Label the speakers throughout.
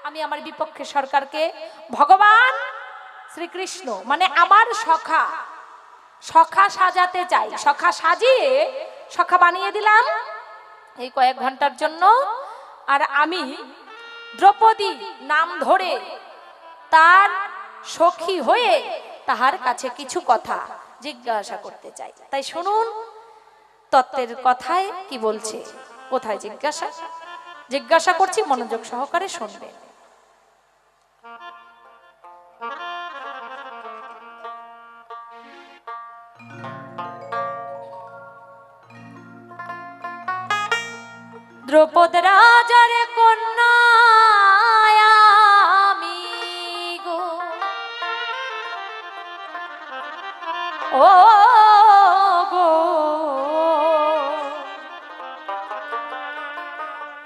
Speaker 1: আমি আমার বিপক্ষে সরকারকে ভগবান শ্রীকৃষ্ণ মানে আমার সখা সখা সাজাতে চাই, সখা সাজিয়ে সখা বানিয়ে দিলাম এই কয়েক ঘন্টার জন্য। আর আমি দ্রৌপদী নাম ধরে তার সখী হয়ে তাহার কাছে কিছু কথা জিজ্ঞাসা করতে চাই। তাই শুনুন তত্ত্বের কথায় কি বলছে, কোথায় জিজ্ঞাসা করছি, মনোযোগ সহকারে শুনবেন। দ্রৌপদ রাজার কন্যা আমি গো, ও গো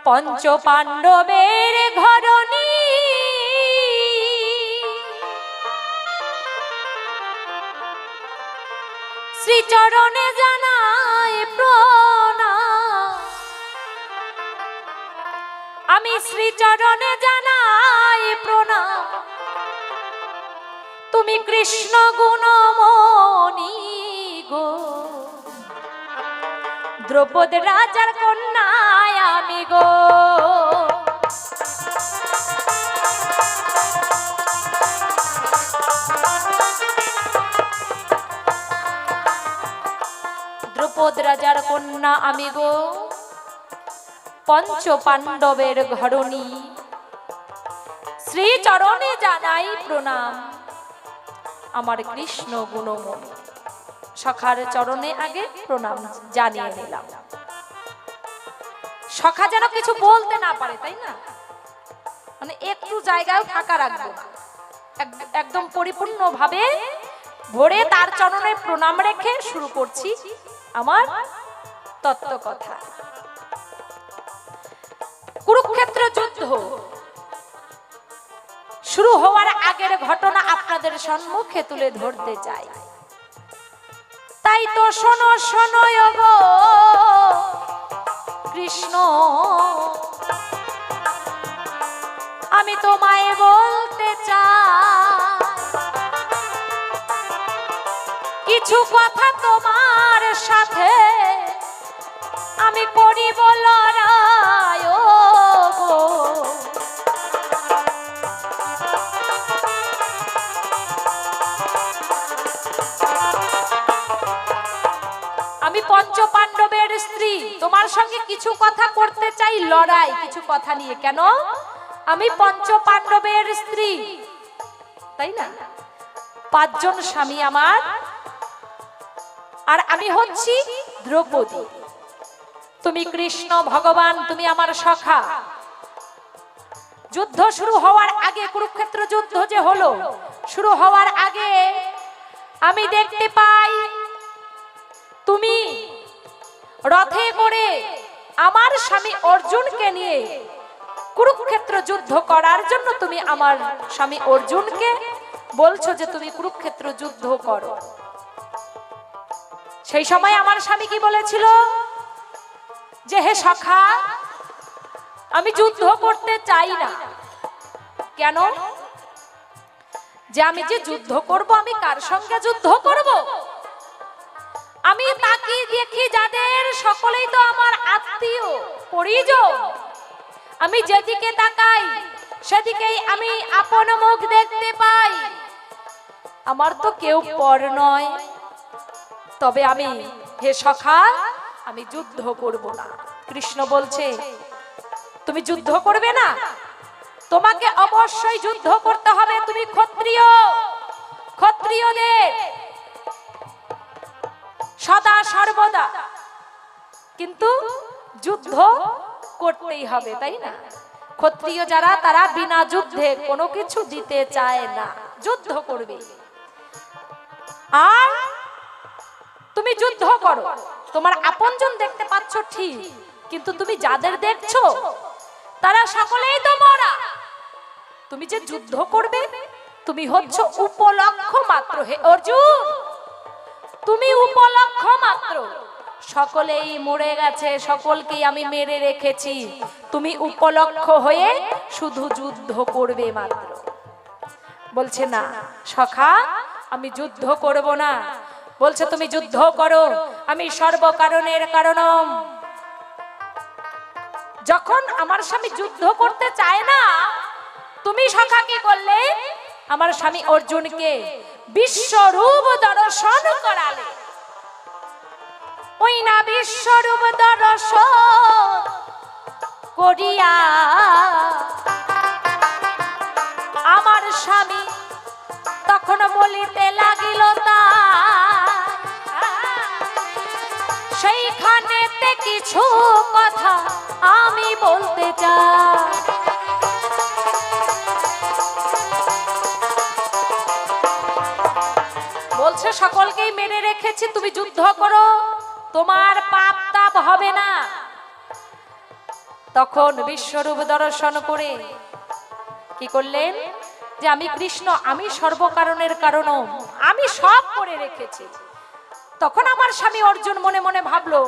Speaker 1: পঞ্চ পাণ্ডবের ঘরণী, শ্রীচরণে জানাই প্রণাম, আমি শ্রীচরণে জানাই প্রণাম। তুমি কৃষ্ণ গুণমণি গো, দ্রৌপদ রাজার কন্যা আমি গো। দ্রৌপদ রাজার কন্যা আমি গো, পঞ্চ পাণ্ডবের ঘরণী, শ্রীচরণে জানাই প্রণাম, আমার কৃষ্ণ গুণমণি। সখার চরণে আগে প্রণাম জানিয়ে নিলাম। সখা যেন কিছু বলতে না পারে, তাই না? মানে একটু জায়গায় ফাঁকা রাখবো না, একদম পরিপূর্ণ ভাবে ভরে তার চরণে প্রণাম রেখে শুরু করছি আমার তত্ত্ব কথা। কুরুক্ষেত্র যুদ্ধ শুরু হওয়ার আগের ঘটনা আপনাদের সম্মুখে তুলে ধরতে চাই। তাই তো শোনো শোনো গো কৃষ্ণ, আমি তোমায় বলতে চাই কিছু কথা তোমার সাথে আমি করিব লড়াই গো। আমি পঞ্চ পাণ্ডবের স্ত্রী, তোমার সঙ্গে কিছু কথা করতে চাই লড়াই, কিছু কথা নিয়ে। কেন? আমি পঞ্চ পাণ্ডবের স্ত্রী, তাই না? 5 জন স্বামী আমার, আর আমি হচ্ছি দ্রৌপদী। তুমি কৃষ্ণ ভগবান, তুমি আমার সখা। যুদ্ধ শুরু হওয়ার আগে, কুরুক্ষেত্র যুদ্ধ যে হলো, শুরু হওয়ার আগে আমি দেখতে পাই তুমি রথে করে আমার স্বামী অর্জুনকে নিয়ে কুরুক্ষেত্র যুদ্ধ করার জন্য তুমি আমার স্বামী অর্জুনকে বলছো যে তুমি কুরুক্ষেত্র যুদ্ধ করো। সেই সময় আমার স্বামী কি বলেছিল? যে হে সখা, আমি যুদ্ধ করতে চাই না। কেন? যে আমি যে যুদ্ধ করব, আমি কার সঙ্গে যুদ্ধ করব? আমি তাকে দেখি যাদের সকলেই তো আমার আত্মীয় পরিজন, আমি যেদিকে তাকাই সেদিকেই আমি আপন মুখ দেখতে পাই। আমার তো কেউ পর নয়। তবে আমি হে সখা, আমি যুদ্ধ করব না। কৃষ্ণ বলছে তুমি যুদ্ধ করবে না? তোমাকে অবশ্যই যুদ্ধ করতে হবে। তুমি ক্ষত্রিয়, ক্ষত্রিয়দের সদা সর্বদা কিন্তু যুদ্ধ করতেই হবে, তাই না? ক্ষত্রিয় যারা, তারা বিনা যুদ্ধে কোনো কিছু দিতে চায় না, যুদ্ধ করবে। আর তুমি যুদ্ধ করো, তোমার আপনজন দেখতে পাচ্ছ ঠিক, কিন্তু তুমি যাদের দেখছো তারা সকলেই তো মরা। তুমি যে যুদ্ধ করবে, তুমি হচ্ছ উপলক্ষ মাত্র। হে অর্জুন, তুমি উপলক্ষ মাত্র। সকলেই মরে গেছে, সকলকেই আমি মেরে রেখেছি, তুমি উপলক্ষ হয়ে শুধু যুদ্ধ করবে মাত্র। বলছে না সখা, আমি যুদ্ধ করব না। বলছে তুমি যুদ্ধ করো, আমি সর্বকারণের কারণম। যখন আমার স্বামী যুদ্ধ করতে চায় না, তুমি সখা কি করলে? আমার স্বামী অর্জুনকে বিশ্বরূপ দর্শন করালে। ওই না বিশ্বরূপ দর্শন করিয়া আমার স্বামী তখন বলিতে লাগিল তা, সেইখানেতে কিছু কথা আমি বলতে চাই। বলছে সকলকেই মেরে রেখেছি, তুমি যুদ্ধ করো, তোমার পাপ তাপ হবে না। তখন বিশ্বরূপ দর্শন করে কি করলেন? যে আমি কৃষ্ণ, আমি সর্বকারণের কারণ, আমি সব করে রেখেছি। তখন আমার স্বামী অর্জুন মনে মনে ভাবলো,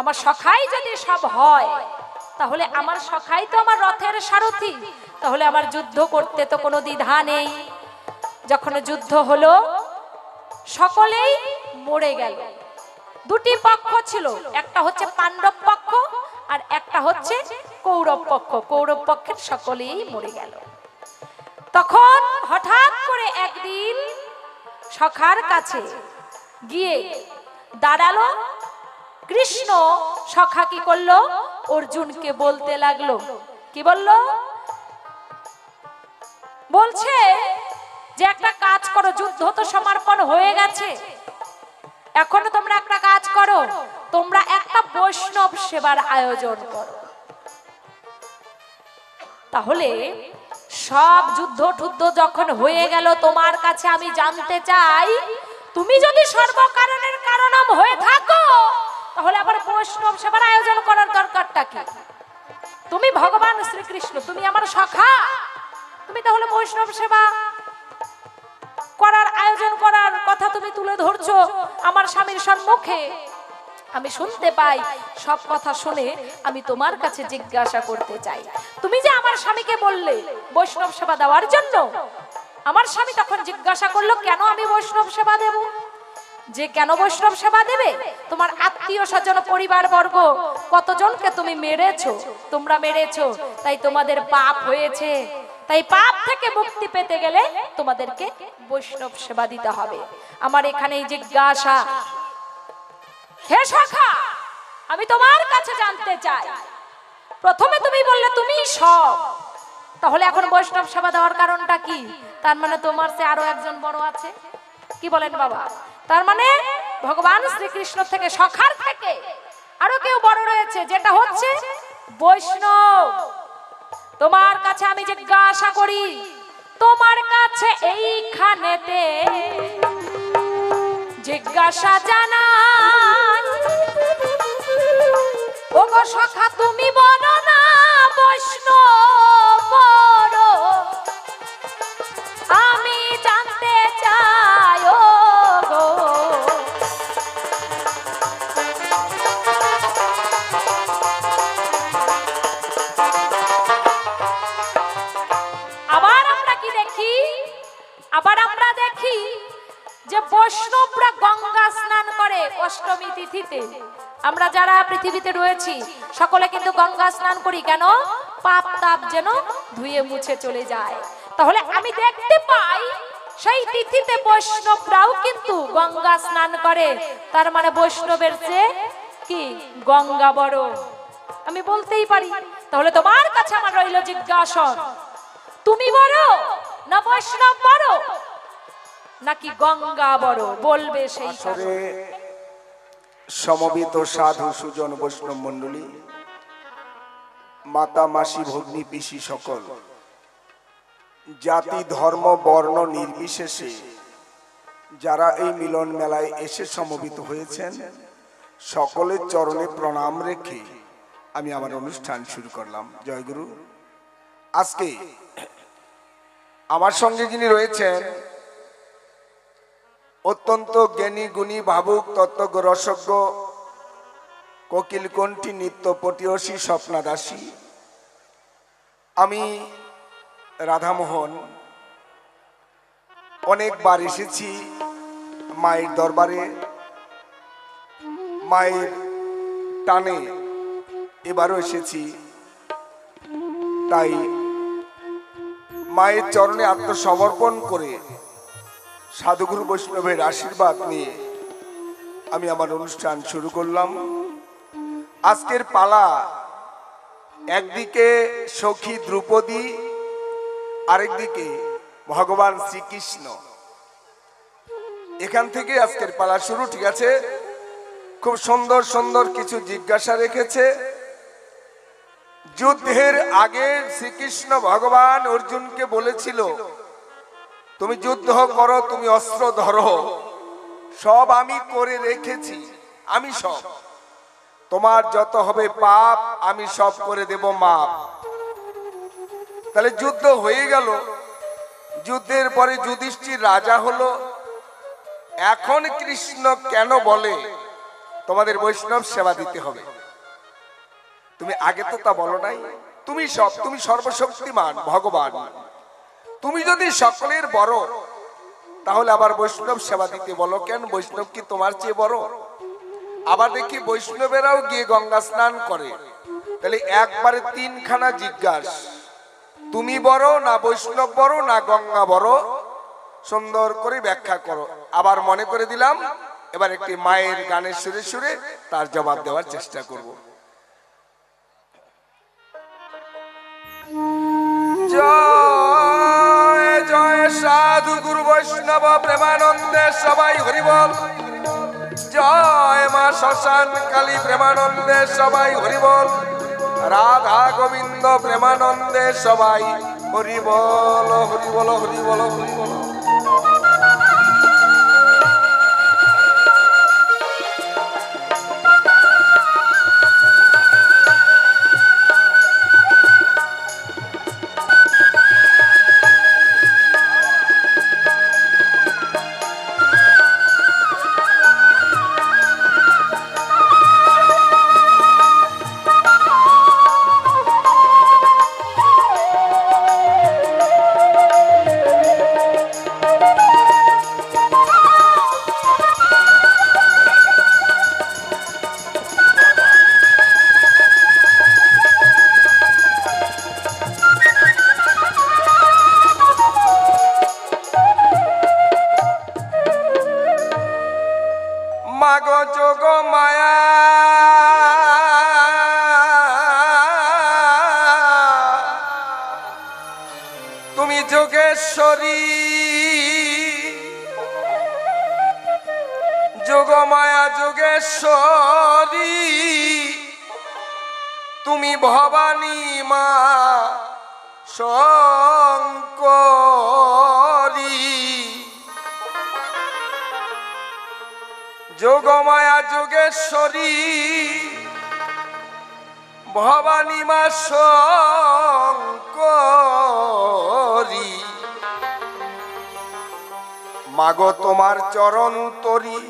Speaker 1: আমার সখাই যদি সব হয়, তাহলে আমার সখাই তো আমার রথের সারথি, তাহলে আমার যুদ্ধ করতে তো কোনো দ্বিধা নেই। যখন যুদ্ধ হলো, সকলেই মরে গেল। দুটি পক্ষ ছিল, একটা হচ্ছে পাণ্ডব পক্ষ আর একটা হচ্ছে কৌরব পক্ষ। কৌরব পক্ষের সকলেই মরে গেল। তখন হঠাৎ করে একদিন সখার কাছে গিয়ে দাঁড়ালো কৃষ্ণ। সখা কি করলো? অর্জুনকে বলতে লাগলো। কি বললো? বলছে যে একটা কাজ করো, যুদ্ধ তো সমর্পণ হয়ে গেছে, এখন তোমরা একটা কাজ করো, তোমরা একটা বৈষ্ণব সেবার আয়োজন করো। তাহলে সব যুদ্ধ টুদ্ধ যখন হয়ে গেল, তোমার কাছে আমি জানতে চাই, তুমি যদি সর্বকারণের কারণম হয়ে থাকো, তাহলে আবার বৈষ্ণব সেবার আয়োজন করার দরকারটা কি? তুমি ভগবান শ্রীকৃষ্ণ, তুমি আমার সখা, তুমি তাহলে বৈষ্ণব সেবা করার আয়োজন করার কথা তুমি তুলে ধরছো আমার স্বামীর সম্মুখে। আমি শুনতে পাই, সব কথা শুনে আমি তোমার কাছে জিজ্ঞাসা করতে চাই, তুমি যে আমার স্বামীকে বললে বৈষ্ণব সেবা দেওয়ার জন্য, আমার স্বামী তখন জিজ্ঞাসা করলো কেন আমি বৈষ্ণব সেবা দেব? যে কেন বৈষ্ণব সেবা দেবে? তোমার আত্মীয় স্বজন পরিবার বর্গ কতজনকে তুমি মেরেছো, তোমরা মেরেছো, তাই তোমাদের পাপ হয়েছে, তাই পাপ থেকে মুক্তি পেতে গেলে তোমাদেরকে বৈষ্ণব সেবা দিতে হবে। আমার এখানেই জিজ্ঞাসা, হে সখা, আমি তোমার কাছে জানতে চাই, প্রথমে তুমি বললে তুমি সব, তাহলে এখন বৈষ্ণব সেবা দেওয়ার কারণটা কি? তার মানে তোমার চেয়ে আরো একজন বড় আছে, কি বলেন বাবা? তার মানে ভগবান শ্রীকৃষ্ণ থেকে, সখার থেকে আরো কেউ বড় রয়েছে, যেটা হচ্ছে বৈষ্ণব। তোমার কাছে আমি জিজ্ঞাসা করি, তোমার কাছে এইখানেতে জিজ্ঞাসা জানাই, ওগো সখা তুমি বলো না বৈষ্ণব বড়, আমি জানতে চাই ওগো। আবার আমরা দেখি যে বৈষ্ণবরা গঙ্গা স্নান করে অষ্টমী তিথিতে। আমরা যারা পৃথিবীতে রয়েছি সকলে কিন্তু গঙ্গা স্নান করি, কেন? পাপ তাপ যেন ধুয়ে মুছে চলে যায়। তাহলে আমি দেখতে পাই সেই তিথিতে বৈষ্ণবরাও কিন্তু গঙ্গা স্নান করে, তার মানে বৈষ্ণবের চেয়ে কি গঙ্গা বড়, আমি বলতেই পারি। তাহলে তোমার কাছে আমার রইল জিজ্ঞাসা, তুমি বড় না বৈষ্ণব বড় নাকি গঙ্গা বড়? বলবে সেই
Speaker 2: সমবেত সাধু সুজন বৈষ্ণব মণ্ডলী, মাতা মাসি ভগ্নী পিসি সকল, জাতি ধর্ম বর্ণ নির্বিশেষে যারা এই মিলন মেলায় এসে সমবেত হয়েছেন, সকলের চরণে প্রণাম রেখে আমি আমার অনুষ্ঠান শুরু করলাম। জয়গুরু। আজকে আমার সঙ্গে যিনি রয়েছেন, অত্যন্ত জ্ঞানী গুণী ভাবুক তত্ত্বজ্ঞ রসজ্ঞ কোকিল কণ্ঠী নিত্য পটিয়সী স্বপ্নাদাসী। আমি রাধামোহন অনেকবার এসেছি মায়ের দরবারে, মায়ের টানে এবারও এসেছি। তাই মায়ের চরণে আত্মসমর্পণ করে সাধুগুরু বৈষ্ণবের আশীর্বাদ নিয়ে আমি আমার অনুষ্ঠান শুরু করলাম। আজকের পালা একদিকে সখী দ্রৌপদী, আরেকদিকে ভগবান শ্রীকৃষ্ণ। এখান থেকে আজকের পালা শুরু। ঠিক আছে, খুব সুন্দর সুন্দর কিছু জিজ্ঞাসা রেখেছে। যুদ্ধের আগে শ্রীকৃষ্ণ ভগবান অর্জুনকে বলেছিল, তুমি যুদ্ধ করো, তুমি অস্ত্র ধরো, সব আমি করে রেখেছি, আমি সব, তোমার যত হবে পাপ আমি সব করে দেব মাপ। তাহলে যুদ্ধ হয়ে গেল। যুদ্ধের পরে যুধিষ্ঠির রাজা হলো। এখন কৃষ্ণ কেন বলে তোমাদের বৈষ্ণব সেবা দিতে হবে? তুমি আগে তো তা বলো নাই। তুমি সব, তুমি সর্বশক্তিমান ভগবান, তুমি যদি সকলের বড়, তাহলে আবার বৈষ্ণব সেবা দিতে বলো কেন? বৈষ্ণব কি তোমার চেয়ে বড়? আবার দেখি বৈষ্ণবেরাও গিয়ে গঙ্গা স্নান করে। তাহলে একবারে তিনখানা জিজ্ঞাসা, তুমি বড় না বৈষ্ণব বড় না গঙ্গা বড়? সুন্দর করে ব্যাখ্যা করো। আবার মনে করে দিলাম, এবার একটি মায়ের গানের সুরে সুরে তার জবাব দেওয়ার চেষ্টা করব। জয় জয় সাধু গুরু বৈষ্ণব প্রেমানন্দে সবাই হরি বল। জয় মা শ্মশান কালী প্রেমানন্দে সবাই হরি বল। রাধা গোবিন্দ প্রেমানন্দে সবাই হরি বল, হরি বল, হরি বল, হরি বল। মাগো যোগ মায়া তুমি যোগেশ্বরী, যোগ মায়া যোগেশ্বরী, তুমি ভবানী মা শঙ্করী। যোগমায়া যোগেশ্বরী ভবানী মা শঙ্করী। মাগো তোমার চরণ তরি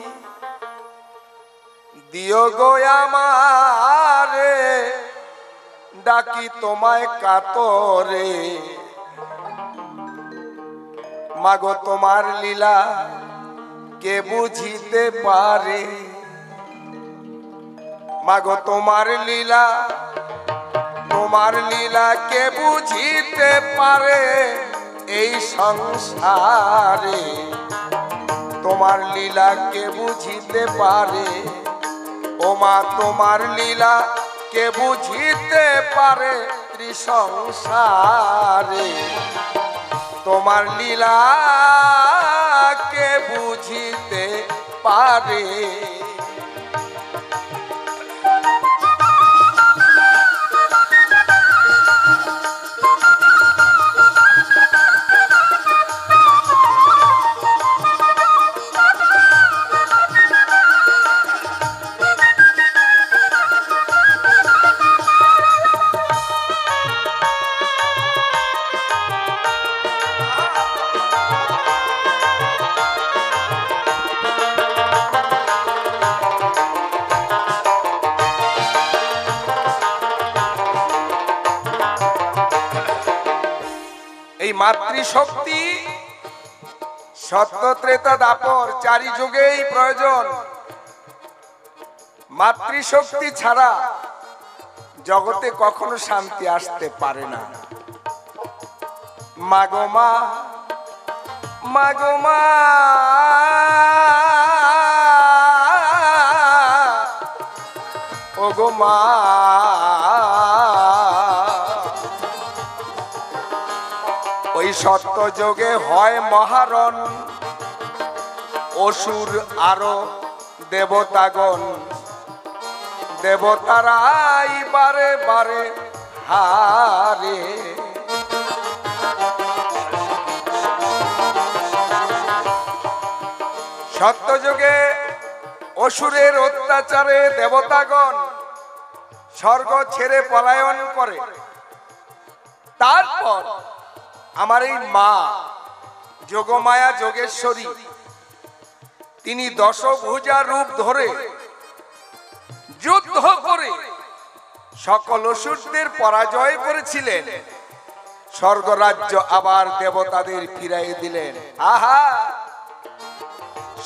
Speaker 2: দিও গো আমারে, ডাকি তোমায় কাতরে। মাগো তোমার লীলা কে বুঝিতে পারে? মাগো তোমার লীলা, তোমার লীলা কে বুঝিতে পারে এই সংসারে? তোমার লীলা কে বুঝিতে পারে? ও মা তোমার লীলা কে বুঝিতে পারে ত্রিসংসারে? তোমার লীলা কে বুঝিতে পারে? এই মাতৃশক্তি সত্য ত্রেতা দাপর চারি যুগেই প্রয়োজন। মাতৃশক্তি ছাড়া জগতে কখনো শান্তি আসতে পারে না। মাগো মা, মাগো মা, ওগো মা, ওই সত্য যোগে হয় মহারণ, অসুর আরো দেবতাগণ, দেবতারাই বারে বারে হারে। সত্যযুগে অসুরের অত্যাচারে দেবতাগণ স্বর্গ ছেড়ে পলায়ন করে। তারপর আমার এই মা যোগমায়া যোগেশ্বরী তিনি দশভুজা রূপ ধরে যুদ্ধ করে সকল অসুরদের পরাজয় করেছিলেন। স্বর্গরাজ্য আবার দেবতাদের ফিরাই দিলেন। আহা,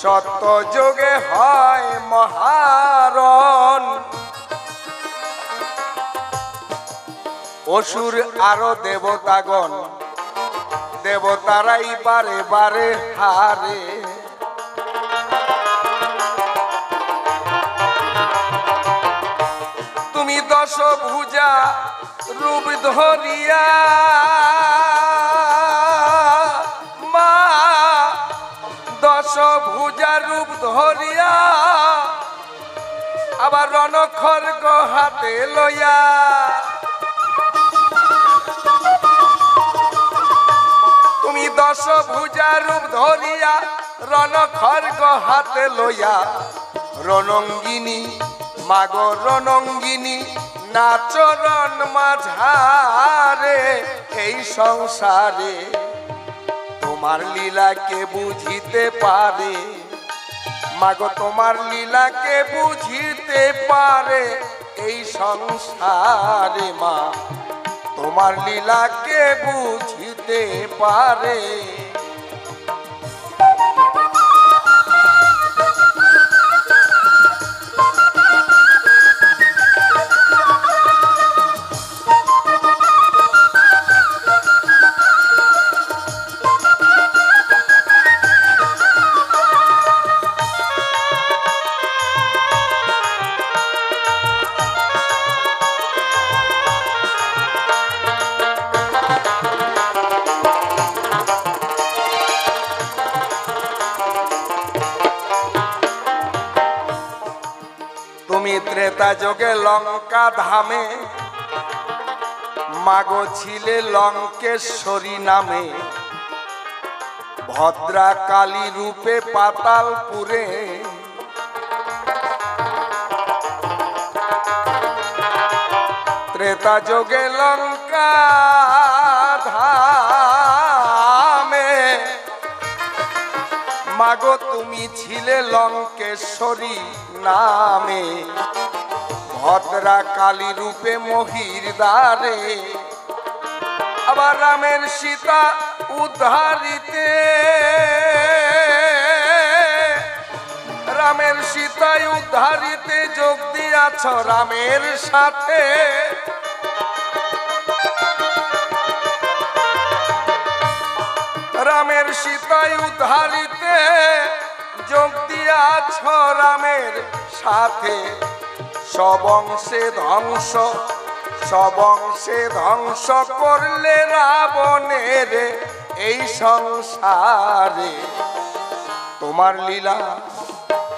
Speaker 2: সত্য যোগে হয় মহারণ, অসুর আরো দেবতাগণ, দেবতারাই বারে বারে হারে। তুমি দশভুজা রূপ ধরিয়া মা, দশভুজা রূপ ধরিয়া আবার রণখড়গ হাতে লইয়া, তুমি দশভুজা রূপ ধরিয়া রণখড়গ হাতে লইয়া রণঙ্গিনী, মাগো রণঙ্গিনী নাচরণ মাঝারে। এই সংসারে তোমার লীলাকে বুঝিতে পারে, মাগো তোমার লীলাকে বুঝিতে পারে এই সংসারে। মা তোমার লীলাকে বুঝিতে পারে। তুমি ত্রেতা যোগে লঙ্কা ধামে মাগো ছিলে লঙ্কেশ্বরী নামে, ভদ্রা কালী রূপে পাতালপুরে। ত্রেতা যোগে লঙ্কা ধামে মাগো তুমি ছিলে লঙ্কেশ্বরী নামে, ভদ্রা কালী রূপে মহির দ্বারে। আবার রামের সীতা উদ্ধারিতে, রামের সীতায় উদ্ধারিতে যোগ দিয়াছ রামের সাথে। রামের সীতায় উদ্ধারিতে যোগ দিয়াছ রামের সাথে। সবংশে ধ্বংস, সবংশে ধ্বংস করলে রাবণের এই সংসারে। তোমার লীলা,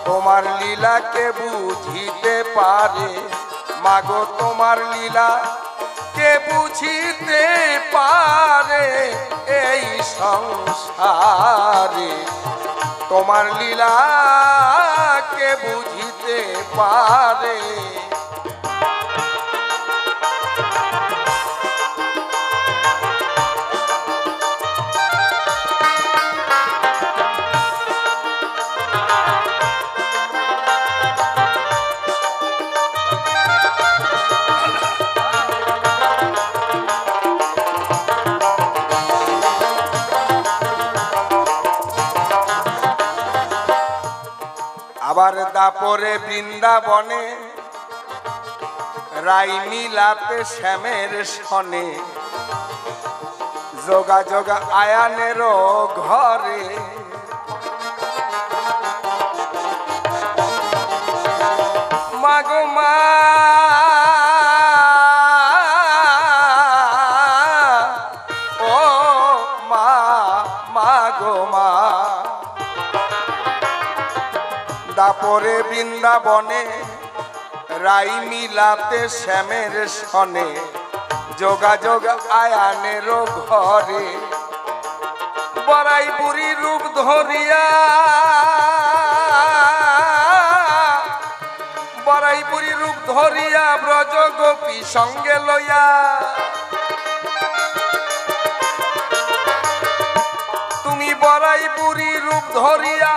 Speaker 2: তোমার লীলাকে বুঝিতে পারে, মাগো তোমার লীলা কে বুঝিতে পারে এই সংসারে। তোমার লীলা কে বুঝিতে পারে। আবার দাপরে বৃন্দাবনে রাই মিলাতে শ্যামের সনে যোগাযোগ আয়ানেরও ঘরে মাগো মা ও মা মাগো মা দাপরে বৃন্দাবনে রাই মিলাতে শ্যামের সনে যোগাযোগ আয়ানেরও ঘরে বড়াই বুড়ি রূপ ধরিয়া বড়াই বুড়ি রূপ ধরিয়া ব্রজ গোপী সঙ্গে লইয়া তুমি বড়াই বুড়ি রূপ ধরিয়া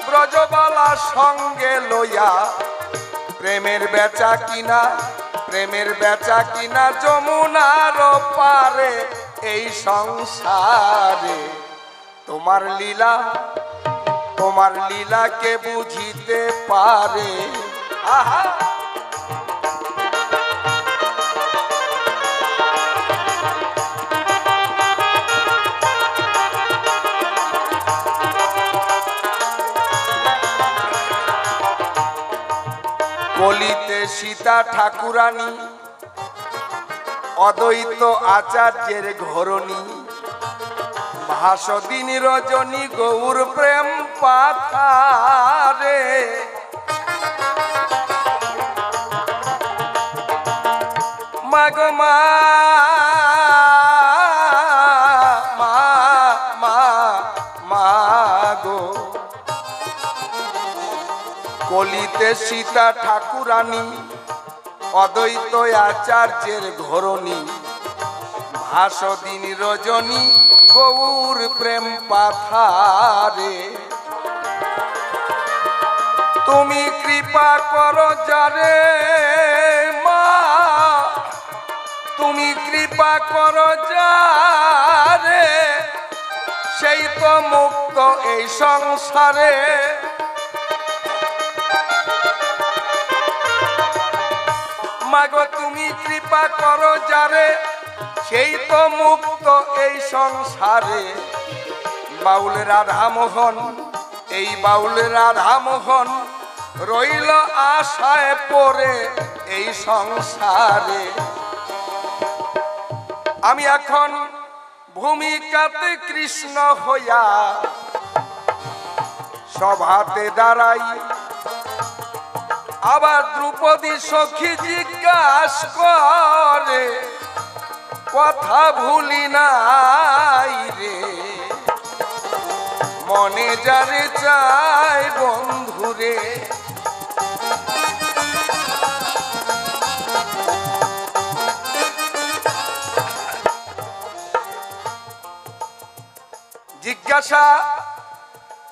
Speaker 2: ব্রজবালা সঙ্গে লইয়া প্রেমের বেচা কিনা যমুনার পারে এই সংসারে তোমার লীলা কে বুঝিতে পারে আহা কলিতে সীতা ঠাকুরানী অদ্বৈত আচার্যের ঘরণী ভাসদিনী রজনী গৌর প্রেম পাথারে মাগো মা মাগো কলিতে সীতা ঠাকুরানী অদ্বৈত আচার্যের ঘরণী ভাসদিনী রজনী গৌর প্রেম পাথারে তুমি কৃপা করো যারে মা তুমি কৃপা করো যারে সেই তো মুক্ত এই সংসারে মাগো তুমি কৃপা করো যারে সেই তো মুক্ত এই সংসারে বাউল রাধামোহন এই বাউল রাধামোহন রইল আশায় পড়ে এই সংসারে আমি এখন ভূমিকাতে কৃষ্ণ হইয়া সভাতে দাঁড়াই আবার দ্রৌপদী সখী জিজ্ঞাসা করে কথা ভুলি নাই রে মনে যারে চাই বন্ধুরে জিজ্ঞাসা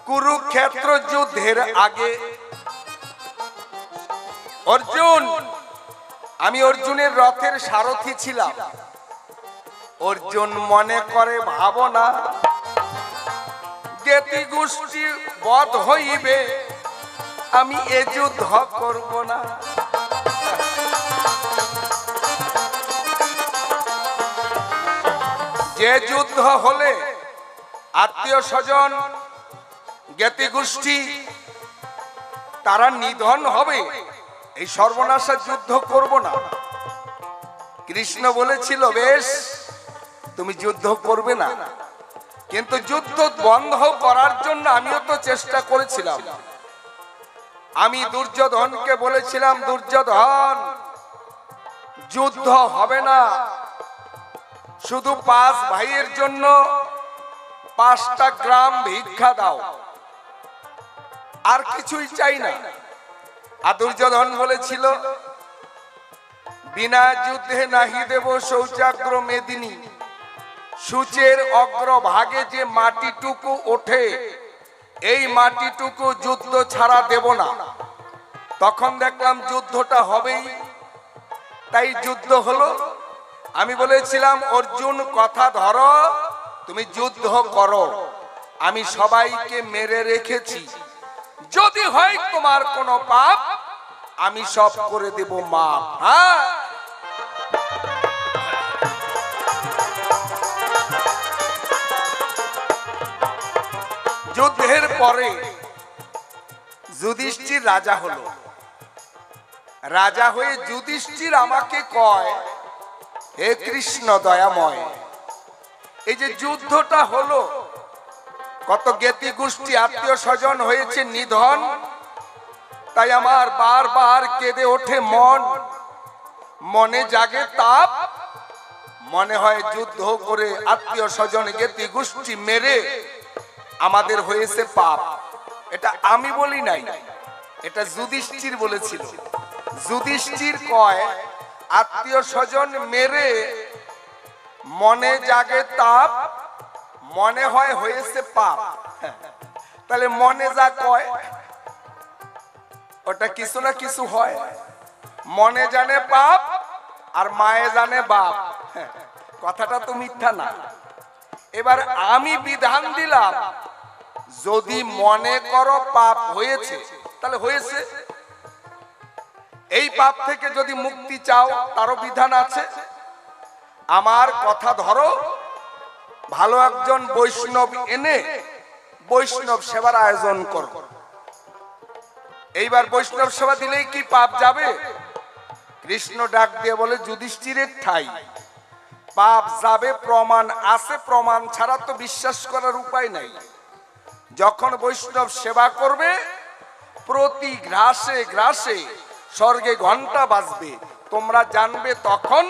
Speaker 2: কুরুক্ষেত্র যুদ্ধের আগে অর্জুন আমি অর্জুনের রথের সারথি ছিলাম অর্জুন মনে করে ভাবনা জ্ঞাতি গোষ্ঠী বধ হইবে আমি এ যুদ্ধ করব না যে যুদ্ধ হলে আত্মীয় স্বজন জ্ঞাতি গোষ্ঠী তারা নিধন হবে এই সর্বনাশা যুদ্ধ করব না কৃষ্ণ বলেছিল বেশ তুমি যুদ্ধ করবে না কিন্তু যুদ্ধ বন্ধ করার জন্য আমিও তো চেষ্টা করেছিলাম আমি দুর্যোধনকে বলেছিলাম দুর্যোধন যুদ্ধ হবে না শুধু 5 ভাইয়ের জন্য 5টা গ্রাম ভিক্ষা দাও আর কিছুই চাই না আর দুর্যোধন বলেছিল বিনা যুদ্ধে নাহি দেব শৌচাগ্র মেদিনী সূচের অগ্রভাগে যে মাটিটুকু ওঠে এই মাটিটুকু যুদ্ধ ছাড়া দেব না তখন দেখলাম যুদ্ধটা হবেই তাই যুদ্ধ হলো আমি বলেছিলাম অর্জুন কথা ধরো তুমি যুদ্ধ করো আমি সবাইকে মেরে রেখেছি যদি হয় তোমার কোনো পাপ, আমি সব করে দেব মাপ। হ্যাঁ, যুদ্ধের পরে যুধিষ্ঠির রাজা হলো। রাজা হয়ে যুধিষ্ঠির আমাকে কয়, হে কৃষ্ণ দয়াময়, এই যে যুদ্ধটা হলো, কত জ্ঞাতি গোষ্ঠী আত্মীয় স্বজন হয়েছে নিধন, তাই আমার বারবার কেঁদে ওঠে মন, মনে জাগে তাপ, মনে হয় যুদ্ধ করে আত্মীয় স্বজন জ্ঞাতি গোষ্ঠী মেরে আমাদের হয়েছে পাপ। এটা আমি বলি নাই, এটা যুধিষ্ঠির বলেছিল। যুধিষ্ঠির কয়, আত্মীয় স্বজন মেরে মনে জাগে তাপ, মনে হয় হয়েছে পাপ। তাহলে মনে যা কয় ওটা কিছু না কিছু হয়। মনে জানে পাপ আর মায়ে জানে বাপ, কথাটা তো মিথ্যা না। এবার আমি বিধান দিলাম, যদি মনে করো পাপ হয়েছে তাহলে হয়েছে, এই পাপ থেকে যদি মুক্তি চাও তারও বিধান আছে। আমার কথা ধরো, ভালো একজন বৈষ্ণব এনে বৈষ্ণব সেবার আয়োজন করো। এইবার বৈষ্ণব সেবা দিলেই কি পাপ যাবে? কৃষ্ণ ডাক দিয়ে বলে, যুধিষ্ঠিরের ঠাই পাপ যাবে, প্রমাণ আছে, প্রমাণ ছাড়া তো বিশ্বাস করার উপায় নাই। যখন বৈষ্ণব সেবা করবে, প্রতি গ্রাসে গ্রাসে স্বর্গে ঘন্টা বাজবে, তোমরা জানবে তখন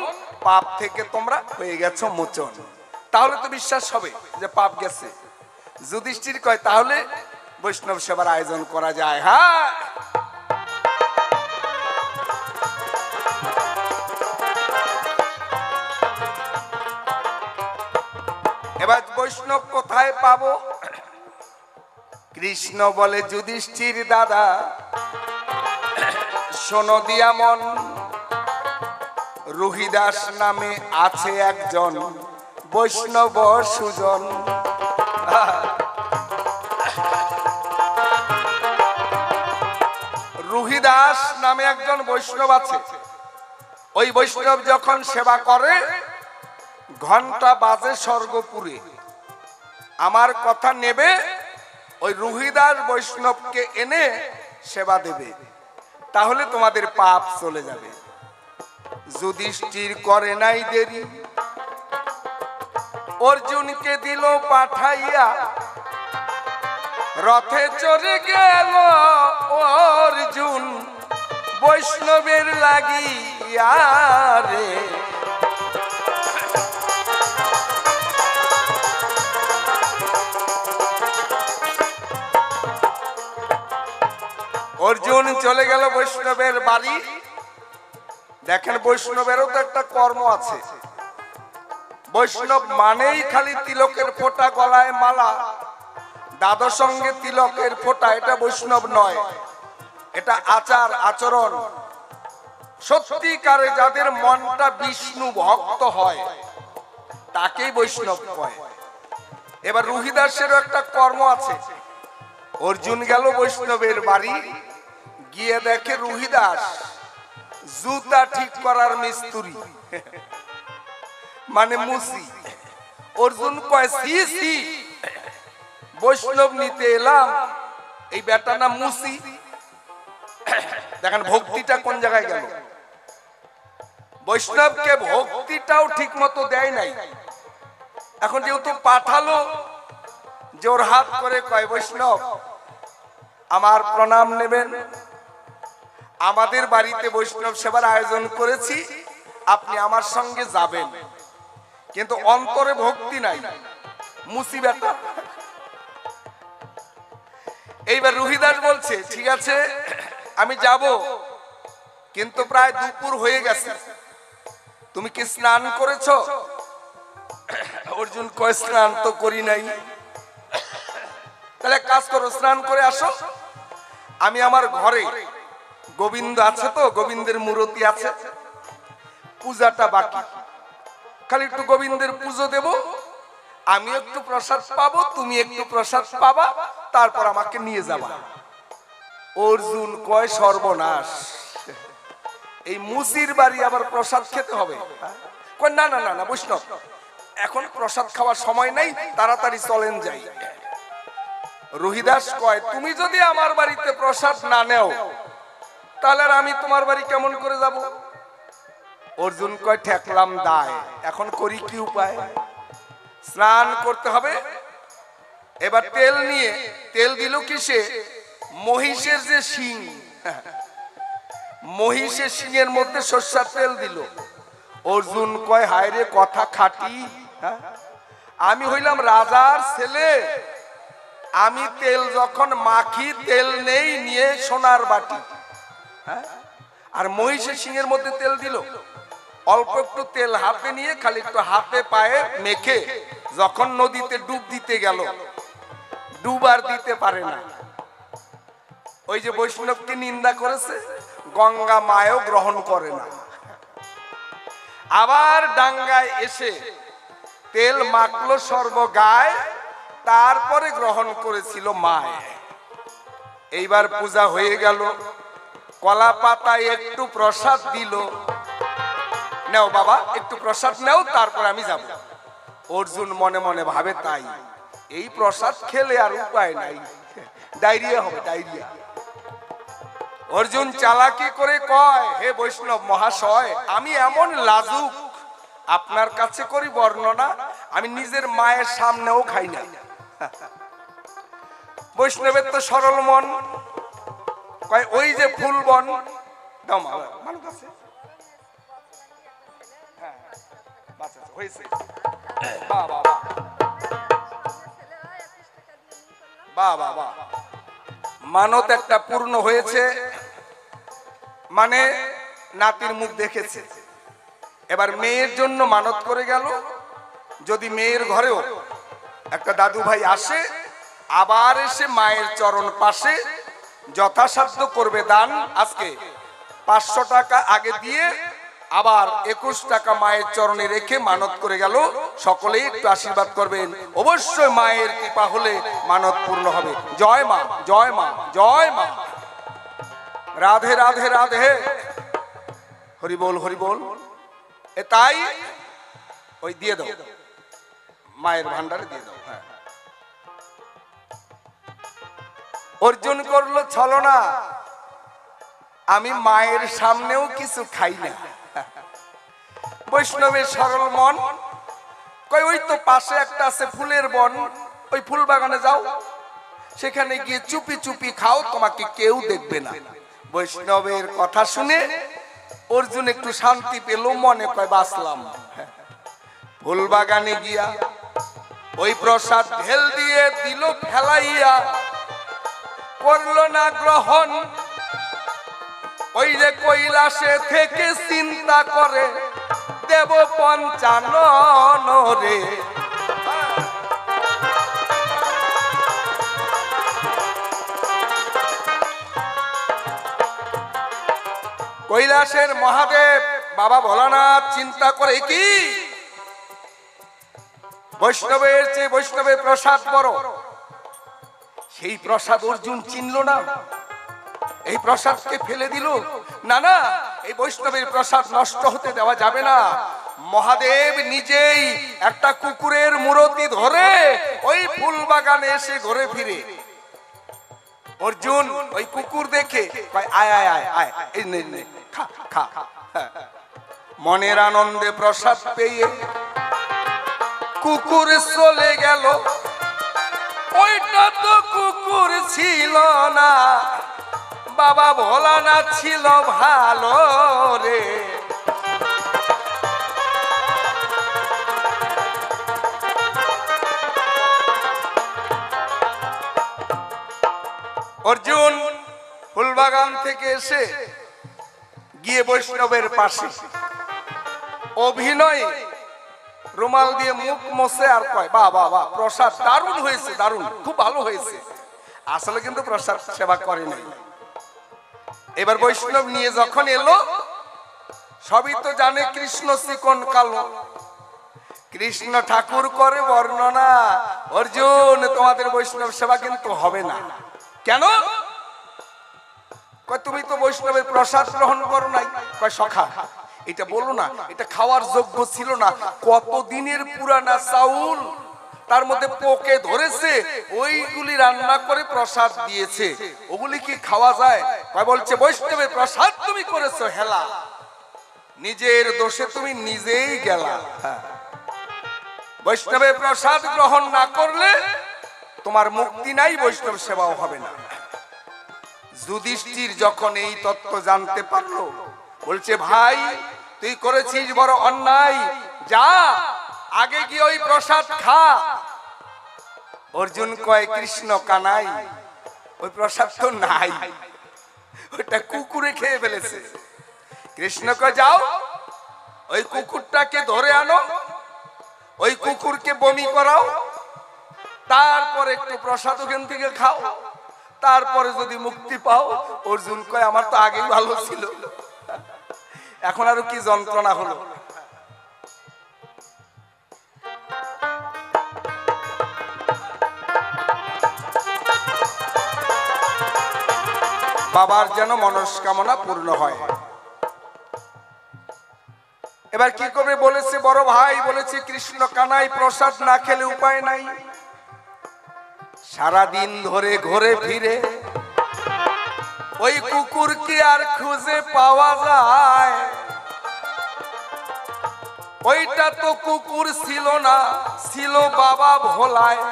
Speaker 2: পাপ থেকে তোমরা হয়ে গেছো মোচন। তাহলে তো বিশ্বাস হবে যে পাপ গেছে। যুধিষ্ঠির কয়, তাহলে বৈষ্ণব সেবার আয়োজন করা যায়। হ্যাঁ, এবার বৈষ্ণব কোথায় পাবো? কৃষ্ণ বলে, যুধিষ্ঠির দাদা শোনো দিয়া মন, রুহিদাস নামে আছে একজন বৈষ্ণব সুজন। রুহিদাস নামে একজন বৈষ্ণব আছে। ওই বৈষ্ণব যখন সেবা করে, ঘন্টা বাজে স্বর্গপুরে। আমার কথা নেবে, ওই রুহিদাস বৈষ্ণবকে এনে সেবা দেবে, তাহলে তোমাদের পাপ চলে যাবে। যুধিষ্ঠির করে নাই দেরি, অর্জুনকে দিল পাঠাইয়া, রথে চড়ে গেল অর্জুন বৈষ্ণবের লাগিয়া রে। অর্জুন চলে গেল বৈষ্ণবের বাড়ি। দেখেন, বৈষ্ণবেরও তো একটা কর্ম আছে। বৈষ্ণব মানেই খালি তিলকের ফোঁটা, গলায় মালা, দাদর সঙ্গে তিলকের ফোঁটা, এটা বৈষ্ণব নয়। এটা আচার আচরণ। সত্যিকারে যাদের মনটা বিষ্ণু ভক্ত হয় তাকেই বৈষ্ণব কয়। এবার রুহিদাসেরও একটা কর্ম আছে। অর্জুন গেল বৈষ্ণবের বাড়ি, গিয়ে দেখে রুহিদাস জুতা ঠিক করার মিস্ত্রি, মানে মুসি। অর্জুন কয়, সি সি, বৈষ্ণব নিতে এলাম, এই বেটা না মুসি। দেখেন ভক্তিটা কোন জায়গায় গেল। বৈষ্ণবকে ভক্তিটাও ঠিক মতো দেয় নাই। এখন যেহেতু পাঠালো, জোর হাত করে কয়, বৈষ্ণব আমার প্রণাম নেবেন, আমাদের বাড়িতে বৈষ্ণব সেবার আয়োজন করেছি, আপনি আমার সঙ্গে যাবেন, কিন্তু অন্তরে ভক্তি নাই, মুসি বেটা। এইবার রুহিদাস বলছে, ঠিক আছে আমি যাব, কিন্তু প্রায় দুপুর হয়ে গেছে, তুমি কি স্নান করেছো? অর্জুন কয়, স্নান তো করি নাই। তাহলে কাজ করো, স্নান করে আসো, আমি আমার ঘরে গোবিন্দ আছে তো, গোবিন্দের মূর্তি আছে, পূজাটা বাকি, খালি একটু গোবিন্দের পুজো দেব, আমি একটু প্রসাদ পাবো, তুমি একটু প্রসাদ পাবা, তারপর আমাকে নিয়ে যাবা। অর্জুন কয় সর্বনাশ, এই মুসির বাড়ি আবার প্রসাদ খেতে হবে? কয় না না না না বৈষ্ণব, এখন প্রসাদ খাওয়ার সময় নাই, তাড়াতাড়ি চলেন যাই। রহিদাস কয় তুমি যদি আমার বাড়িতে প্রসাদ না নেও তাহলে আর আমি তোমার বাড়ি কেমন করে যাব? অর্জুন কয় ঠেকলাম দায়, এখন করি কি উপায়? স্নান করতে হবে। এবার তেল নিয়ে, তেল দিল কিসে? মহিষের যে শিং, মহিষের শিংয়ের মধ্যে সরষের তেল দিল। অর্জুন কয় হায় রে কথা খাঁটি, আমি হইলাম রাজার ছেলে, আমি তেল যখন মাখি তেল নেই নিয়ে সোনার বাটি, আর মহিষের শিংয়ের মধ্যে তেল দিল। অল্প একটু তেল হাতে নিয়ে খালি একটু হাতে পায়ে মেখে যখন নদীতে ডুব দিতে গেল, ডুবার দিতে পারে না। ওই যে বৈষ্ণবকে নিন্দা করেছে, গঙ্গা মায়ও গ্রহণ করে না। আবার ডাঙ্গায় এসে তেল মাখলো সর্বগায়, তারপরে গ্রহণ করেছিল মায়। এইবার পূজা হয়ে গেল, কলা পাতায় একটু প্রসাদ দিল, নাও বাবা একটু প্রসাদ নাও, তারপর আমি যাব। অর্জুন মনে মনে ভাবে তাই, এই প্রসাদ খেলে আর উপায় নাই, ডায়রিয়া হবে ডায়রিয়া। অর্জুন চালাকি করে কয় হে বৈষ্ণব মহাশয়, আমি এমন লাজুক, আপনার কাছে করি বর্ণনা, আমি নিজের মায়ের সামনেও খাই না। বৈষ্ণবের তো সরল মন, কয় ওই যে ফুল বন দাও মা, ভালো আছে হয়েছে, বাহ বাহ বাহ বাহ বাহ, মানত একটা পূর্ণ হয়েছে, মানে নাতির মুখ দেখেছে। এবার মেয়ের জন্য মানত করে গেল, যদি মেয়ের ঘরেও একটা দাদু ভাই আসে, আবার এসে মায়ের চরণ পাশে যথাসাধ্য করবে দান। আজকে 500 টাকা আগে দিয়ে আবার 21 টাকা মায়ের চরণে রেখে মানত করে গেল। সকলেই একটু আশীর্বাদ করবেন, অবশ্যই মায়ের কৃপা হলে মানত পূর্ণ হবে। জয় মা, জয় মা, জয় মা। রাধে রাধে রাধে, হরি বল হরি বল। এ তাই ওই দিয়ে দাও, মায়ের ভান্ডারে দিয়ে দাও। হ্যাঁ, অর্জুন করলো ছলনা, আমি মায়ের সামনেও কিছু খাই না। বৈষ্ণবের সরল মন কই ওই তো পাশে একটা আছে ফুলের বন, ওই ফুল বাগানে যাও, সেখানে গিয়ে চুপি চুপি খাও, তোমাকে কেউ দেখবে না। বৈষ্ণবের কথা শুনে অর্জুন একটু শান্তি পেল, মনে কয় বাঁচলাম। ফুল বাগানে গিয়া ওই প্রসাদ ঢেল দিয়ে দিল ফেলাইয়া, করলো না গ্রহণ। ওই যে কৈলাসে থেকে চিন্তা করে দেব 55 রে। কৈলাসের মহাদেব বাবা ভোলানাথ চিন্তা করে কি বৈষ্ণবের চেয়ে বৈষ্ণবের প্রসাদ বড়, সেই প্রসাদ অর্জুন চিনল না, এই প্রসাদকে ফেলে দিল। না না, এই বৈষ্ণবের প্রসাদ নষ্ট হতে দেওয়া যাবে না। মহাদেব নিজেই একটা কুকুরের মূরতি ধরে ওই ফুল বাগানে এসে ঘুরে ফিরে। অর্জুন ওই কুকুর দেখে কয় আয় আয় আয় আয়, এই নে নে খা খা। মনের আনন্দে প্রসাদ পেয়ে কুকুর চলে গেল। ওইটা তো কুকুর ছিল না, বাবা ভোলানাথ ছিল ভালো রে। অর্জুন ফুলবাগান থেকে এসে গিয়ে বৈষ্ণবের পাশে অভিনয় রুমাল দিয়ে মুখ মোছে আর কয় বাহ বাহ বাহ, প্রসাদ দারুণ হয়েছে, দারুণ, খুব ভালো হয়েছে। আসলে কিন্তু প্রসাদ সেবা করে নাই। এবার বৈষ্ণব নিয়ে যখন এলো, সবই তো জানে কৃষ্ণ চিকন কালো, কৃষ্ণ ঠাকুর করে বর্ণনা, অর্জুন তোমাদের বৈষ্ণব সেবা কিন্তু হবে না। কেন? কয় তুমি তো বৈষ্ণবের প্রসাদ গ্রহণ করো নাই। কয় সখা এটা বলো না, এটা খাওয়ার যোগ্য ছিল না, কত দিনের পুরানা চাউল, তার মধ্যে পোকে ধরেছে, ওইগুলি রান্না করে প্রসাদ দিয়েছে, ওগুলি কি খাওয়া যায়? কয় বলছে বৈষ্ণবের প্রসাদ তুমি করেছো হেলা, নিজের দোষে তুমি নিজেই গেলা। বৈষ্ণবের প্রসাদ গ্রহণ না করলে তোমার মুক্তি নাই, বৈষ্ণব সেবাও হবে না। যুধিষ্ঠির যখন এই তত্ত্ব জানতে পারলো, বলছে ভাই তুই করেছিস বড় অন্যায়, যা আগে গিয়ে ওই প্রসাদ খা। অর্জুন কয় কৃষ্ণ কানাই ওই প্রসাদ তো নাই, ওটা কুকুরে খেয়ে ফেলেছে। কৃষ্ণ কয় যাও ওই কুকুরটাকে ধরে আনো, ওই কুকুরকে বমি করাও, তারপরে একটু প্রসাদ ওখান থেকে খাও, তারপরে যদি মুক্তি পাও। অর্জুন কয় আমার তো আগেই ভালো ছিল, এখন আরো কি যন্ত্রণা হলো। বাবার যেন মনস্কামনা পূর্ণ হয়। এবার কি করবে বলেছে বড় ভাই, বলেছে কৃষ্ণ কানাই প্রসাদ না খেলে উপায় নাই। সারাদিন ধরে ঘুরে ফিরে ওই কুকুরকে আর খুঁজে পাওয়া যায়, ওইটা তো কুকুর ছিল না, ছিল বাবা ভোলায়।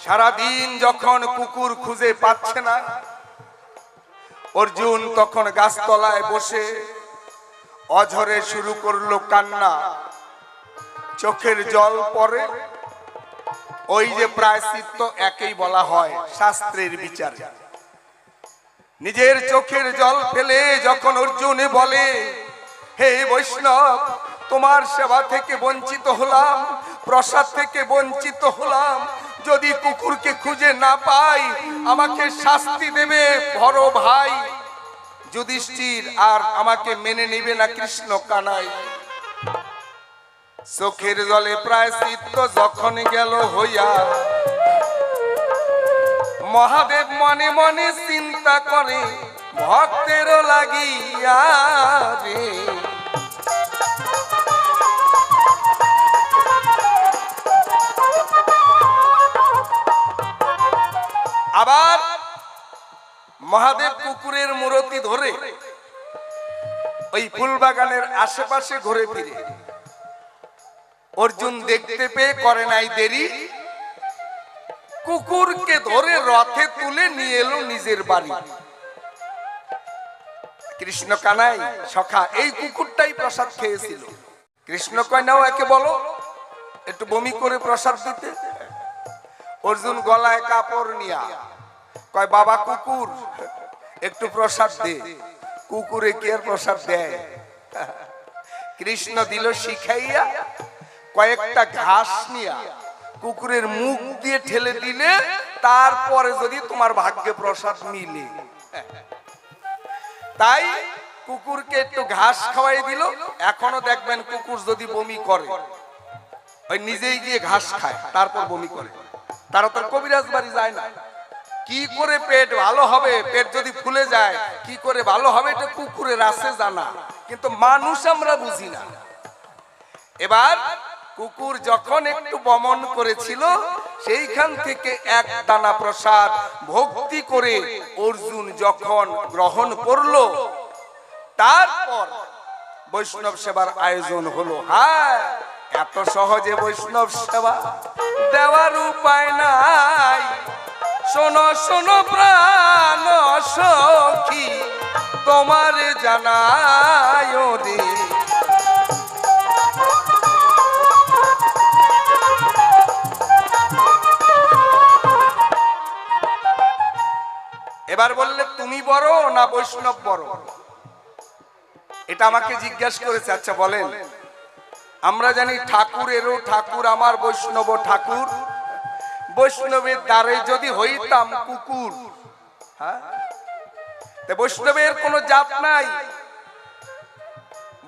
Speaker 2: সারাদিন যখন কুকুর খুঁজে পাচ্ছে না, অর্জুন তখন গাছতলায় বসে অঝরে শুরু করলো কান্না, চোখের জল পড়ে। ওই যে প্রায়শ্চিত্ত একেই বলা হয় শাস্ত্রের বিচার। নিজের চোখের জল ফেলে যখন অর্জুন বলে হে বৈষ্ণব তোমার সেবা থেকে বঞ্চিত হলাম, প্রসাদ থেকে বঞ্চিত হলাম, যদি কুকুরকে খুঁজে না পাই আমাকে শাস্তি দেবে বড় ভাই যুধিষ্ঠির, আর আমাকে মেনে নেবে না কৃষ্ণ কানাই। চোখের জলে প্রায়শ্চিত্ত যখন গেল হইয়া, মহাদেব মনে মনে চিন্তা করে ভক্তেরও লাগিয়া রে। আবার মহাদেব কুকুরের মূর্তি ধরে ওই ফুলবাগানের আশেপাশে ঘুরে ফিরে। অর্জুন দেখতে পেয়ে করে নাই দেরি, কুকুরকে ধরে রথে তুলে নিয়ে এলো নিজের বাড়ি। কৃষ্ণ কানাই সখা এই কুকুরটাই প্রসাদ খেয়েছিল। কৃষ্ণ কয় নাও একে বলো একটু বমি করে প্রসাদ দিতে। অর্জুন গলায় কাপড় নিয়া কয় বাবা কুকুর একটু প্রসাদ দে। কুকুরে কি আর প্রসাদ দেয়? কৃষ্ণ দিল শিখাইয়া কয়েকটা ঘাস নিয়া কুকুরের মুখ দিয়ে ঠেলে দিলে তারপরে যদি তোমার ভাগ্যে প্রসাদ মিলে। তাই কুকুরকে একটু ঘাস খাওয়াই দিল। এখনো দেখবেন কুকুর যদি বমি করে ওই নিজেই গিয়ে ঘাস খায় তারপর বমি করে, তারা তো কবিরাজ বাড়ি যায় না। কি করে পেট ভালো হবে, পেট যদি ফুলে যায় কি করে ভালো হবে এটা কুকুরের আছে জানা, কিন্তু মানুষ আমরা বুঝি না। এবার কুকুর যখন একটু বমন করেছিল সেইখান থেকে এক দানা প্রসাদ ভক্তি করে অর্জুন যখন গ্রহণ করলো, তারপর বৈষ্ণব সেবার আয়োজন হলো। হ্যাঁ, এত সহজে বৈষ্ণব সেবা দেওয়ার উপায় নাই। শোনো শোনো প্রাণ সখী তোমার জানায় রে, এবার বললে তুমি বড় না বৈষ্ণব বড়, এটা আমাকে জিজ্ঞাসা করেছে। আচ্ছা বলেন, আমরা জানি ঠাকুরেরও ঠাকুর আমার বৈষ্ণব ঠাকুর, বৈষ্ণবের দ্বারে যদি হইতাম কুকুর, হ্যাঁ বৈষ্ণবের কোন জাত নাই।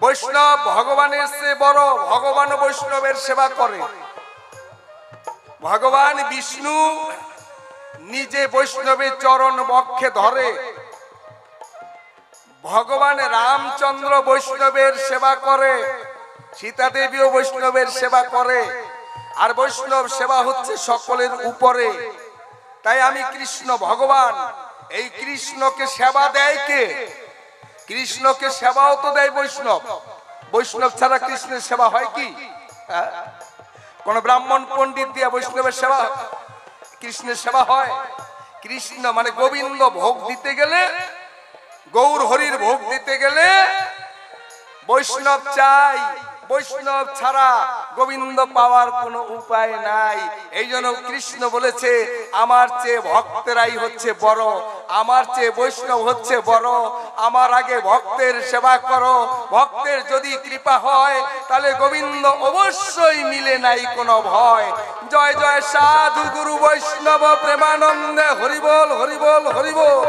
Speaker 2: বৈষ্ণব ভগবানের চেয়ে বড়, ভগবান বৈষ্ণবের সেবা করে। ভগবান বিষ্ণু নিজে বৈষ্ণবের চরণ বক্ষে ধরে। ভগবান রামচন্দ্র বৈষ্ণবের সেবা করে, সীতা দেবীও বৈষ্ণবের সেবা করে, আর বৈষ্ণব সেবা হচ্ছে সকলের উপরে। তাই আমি কৃষ্ণ ভগবান, এই কৃষ্ণকে সেবা দেয় কে? কৃষ্ণকে সেবাও তো দেয় বৈষ্ণব। বৈষ্ণব ছাড়া কৃষ্ণের সেবা হয় কি? কোন ব্রাহ্মণ পণ্ডিত দিয়া বৈষ্ণবের সেবা, কৃষ্ণের সেবা হয়? কৃষ্ণ মানে গোবিন্দ ভোগ দিতে গেলে, গৌর হরির ভোগ দিতে গেলে বৈষ্ণব চাই। বৈষ্ণব ছাড়া গোবিন্দ পাওয়ার কোনো উপায় নাই। এই জন্য কৃষ্ণ বলেছে, আমার চেয়ে ভক্তেরাই হচ্ছে বড়, আমার চেয়ে বৈষ্ণব হচ্ছে বড়। আমার আগে ভক্তের সেবা করো, ভক্তের যদি কৃপা হয় তাহলে গোবিন্দ অবশ্যই মিলে নাই কোনো ভয়। জয় জয় সাধু গুরু বৈষ্ণব প্রেমানন্দে, হরিবোল হরিবোল হরিবোল।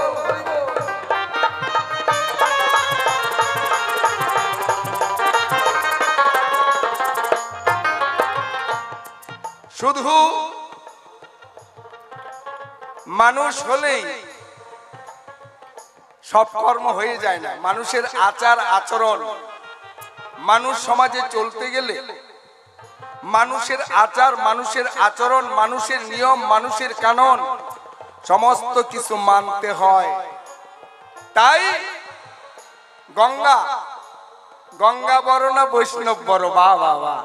Speaker 2: শুধু মানুষ হলেই সব কর্ম হয়ে যায় না। মানুষের আচার আচরণ, মানুষ সমাজে চলতে গেলে মানুষের আচার, মানুষের আচরণ, মানুষের নিয়ম, মানুষের কানুন সমস্ত কিছু মানতে হয়। তাই গঙ্গা, গঙ্গা বড় না বৈষ্ণব বড়? বা বাবা,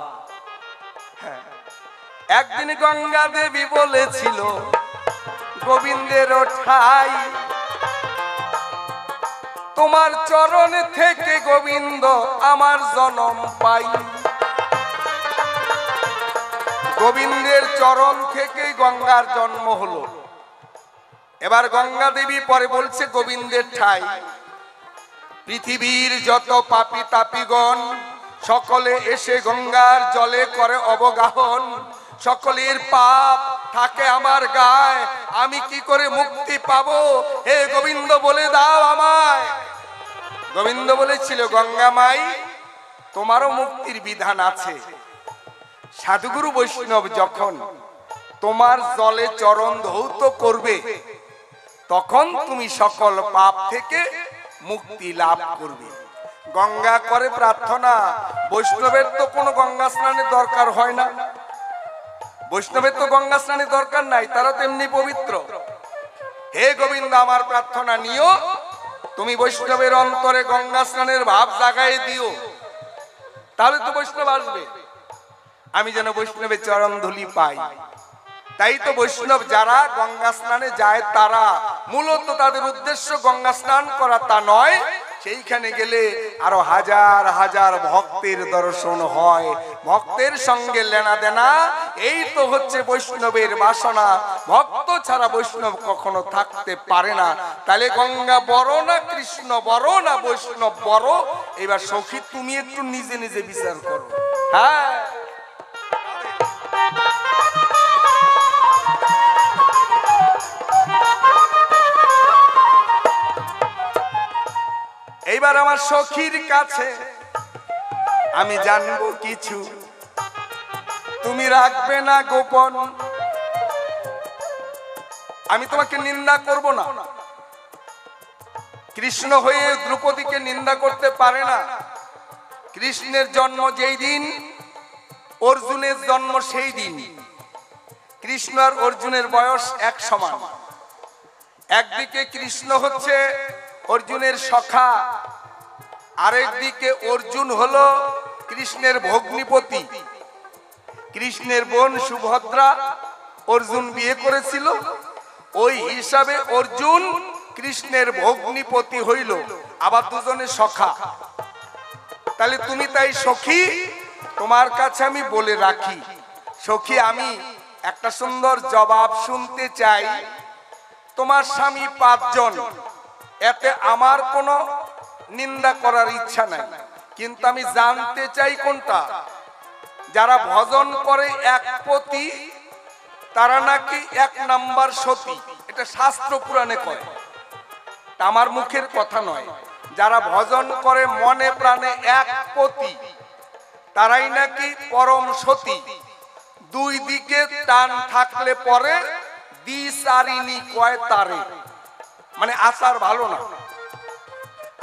Speaker 2: একদিন গঙ্গা দেবী বলেছিল, গোবিন্দের ঠাই তোমার চরণ থেকে গোবিন্দ আমার জনম পাই। গোবিন্দের চরণ থেকে গঙ্গার জন্ম হলো। এবার গঙ্গা দেবী পরে বলছে, গোবিন্দের ঠাই পৃথিবীর যত পাপী তাপীগণ সকলে এসে গঙ্গার জলে করে অবগাহন। সকলের পাপ থাকে আমার গায়ে, আমি কি করে মুক্তি পাবো? হে গোবিন্দ বলে দাও আমায়। গোবিন্দ বলেছিল, গঙ্গা মাই তোমারও মুক্তির বিধান আছে। সাধুগুরু বৈষ্ণব যখন তোমার জলে চরণ ধৌত করবে, তখন তুমি সকল পাপ থেকে মুক্তি লাভ করবে। গঙ্গা করে প্রার্থনা। বৈষ্ণবের তো কোনো গঙ্গা স্নানের দরকার হয় না। বৈষ্ণবের তো গঙ্গা স্নানের দরকার নাই, তারা তেমনি পবিত্র। হে গোবিন্দ, আমার প্রার্থনা নিও, তুমি বৈষ্ণবের অন্তরে গঙ্গা স্নানের ভাব জাগায় দিও, তাহলে তো বৈষ্ণব আসবে। আমি যেন বৈষ্ণবের চরণ ধুলি পাই। তাই তো বৈষ্ণব যারা গঙ্গা স্নানে যায়, তারা মূলত তাদের উদ্দেশ্য গঙ্গা স্নান করা তা নয়। সেইখানে গেলে আরো হাজার হাজার ভক্তের দর্শন হয়, ভক্তের সঙ্গে লেনা দেনা। এই তো হচ্ছে বৈষ্ণবের বাসনা। ভক্ত ছাড়া বৈষ্ণব কখনো থাকতে পারে না। তাহলে গঙ্গা বড় না কৃষ্ণ বড় না বৈষ্ণব বড়? এবার সখী তুমি একটু নিজে নিজে বিচার করো। হ্যাঁ, এইবার আমার সখীর কাছে আমি জানবো কিছু, তুমি রাখবে না গোপন। আমি তোমাকে নিন্দা করব না। কৃষ্ণ হয়ে দ্রৌপদীকে নিন্দা করতে পারে না। কৃষ্ণের জন্ম যেই দিন, অর্জুনের জন্ম সেই দিন। কৃষ্ণ আর অর্জুনের বয়স এক সমান। একদিকে কৃষ্ণ হচ্ছে অর্জুনের সখা, আরেকদিকে অর্জুন হলো কৃষ্ণের ভগ্নিপতি। কৃষ্ণের বোন সুভদ্রা অর্জুন বিয়ে করেছিল, ওই হিসাবে অর্জুন কৃষ্ণের ভগ্নিপতি হইল, আবার দুজনে সখা। তাহলে তুমি তাই সখী, তোমার কাছে আমি বলে রাখি সখী, আমি একটা সুন্দর জবাব শুনতে চাই। তোমার স্বামী 5 জন, এতে আমার কোনো নিন্দা করার ইচ্ছা নাই, কিন্তু আমি জানতে চাই কোনটা। যারা ভজন করে এক পতি, তারা নাকি 1 নাম্বার সতী, এটা শাস্ত্র পুরাণে কয়, আমার মুখের কথা নয়। যারা ভজন করে মনে প্রাণে এক পতি, তারাই নাকি পরম সতী।
Speaker 3: দুই দিকে টান থাকলে পরে দ্বিচারিণী কয় তারে, মানে আচার ভালো না।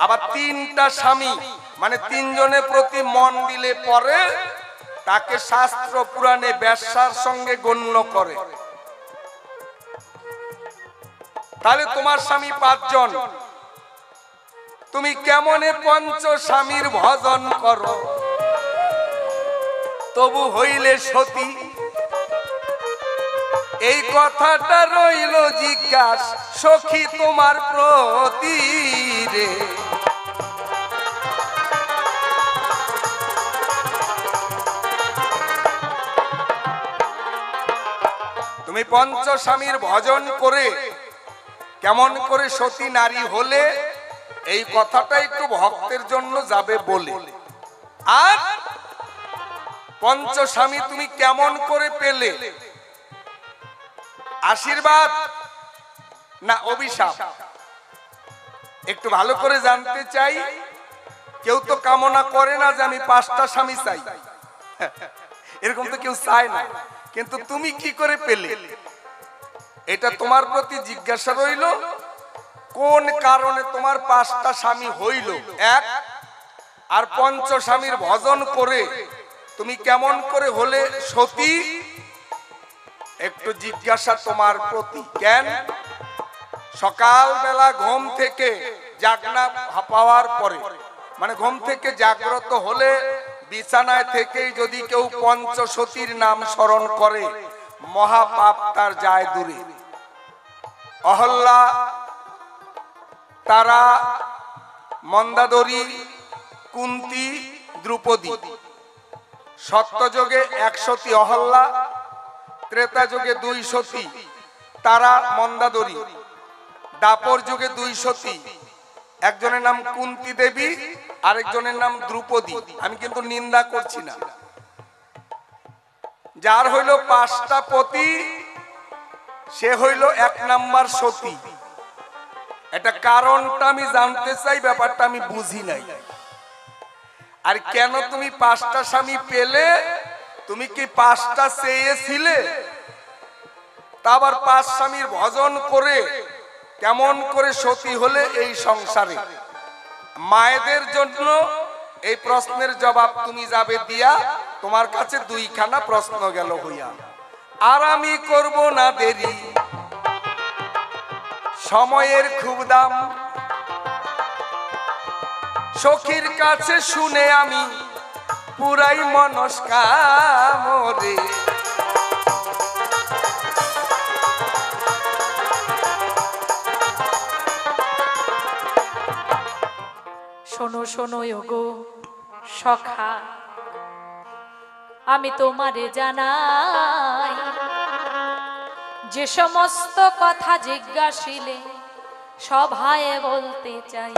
Speaker 3: আবার তিনটা স্বামী মানে তিনজনের প্রতি মন দিলে পরে তাকে শাস্ত্র পুরাণে বেশ্যার সঙ্গে গণ্য করে। তাহলে তোমার স্বামী 5 জন, তুমি কেমনে পঞ্চ স্বামীর ভজন করো তবু হইলে সতী? এই কথাটা রইল জিজ্ঞাস সখী তোমার প্রতি রে। তুমি পঞ্চ স্বামীর ভজন করে কেমন করে সতী নারী হলে, এই কথাটা একটু ভক্তের জন্য যাবে বলে। আর পঞ্চ স্বামী তুমি কেমন করে পেলে, আশীর্বাদ না অভিশাপ, একটু ভালো করে জানতে চাই। কেউ তো কামনা করে না যে আমি 5টা স্বামী চাই, এরকম তো কেউ চায় না। কিন্তু তুমি কি করে পেলে, এটা তোমার প্রতি জিজ্ঞাসা রইল। কোন কারণে তোমার 5টা স্বামী হইল? এক, আর পঞ্চ স্বামীর ভজন করে তুমি কেমন করে হলে সতী, একটু জিজ্ঞাসা তোমার প্রতি। কেন? সকালবেলা ঘুম থেকে জাগনা পাওয়ার পরে, মানে ঘুম থেকে জাগ্রত হলে বিছানায় থেকেই যদি কেউ পঞ্চসতীর নাম স্মরণ করে, মহাপাপ তার যায় দূরে। অহল্যা, তারা, মন্দাদরী, কুন্তী, দ্রৌপদী। সত্যযুগে 1 সতী অহল্যা, ত্রেতা যুগে 2 সতী তারা, মন্দাদরী। দাপর যুগে 2 সতী, একজনের নাম কুন্তী দেবী, আরেকজনের নাম দ্রৌপদী। আমি কিন্তু নিন্দা করছি না। যার হইল 5টা পতি সে হইল 1 নাম্বার সতী। এটা কারণটা আমি জানতে চাই, ব্যাপারটা আমি বুঝি নাই। আর কেন তুমি 5টা স্বামী পেলে? তুমি কি 5টা চেয়েছিলে? তা আবার 5 স্বামীর ভজন করে কেমন করে সতী হলে এই সংসারে? মায়েদের জন্য এই প্রশ্নের জবাব তুমি যাবে দিয়া, তোমার কাছে 2খানা প্রশ্ন গেল হইয়া। আর আমি করব না দেরি, সময়ের খুব দাম। সখীর কাছে শুনে আমি পুরাই মনস্কামরে।
Speaker 1: শোনো শোনো ওগো সখা, আমি তোমারে জানাই, যে সমস্ত কথা জিজ্ঞাসিলে সভায় বলতে চাই।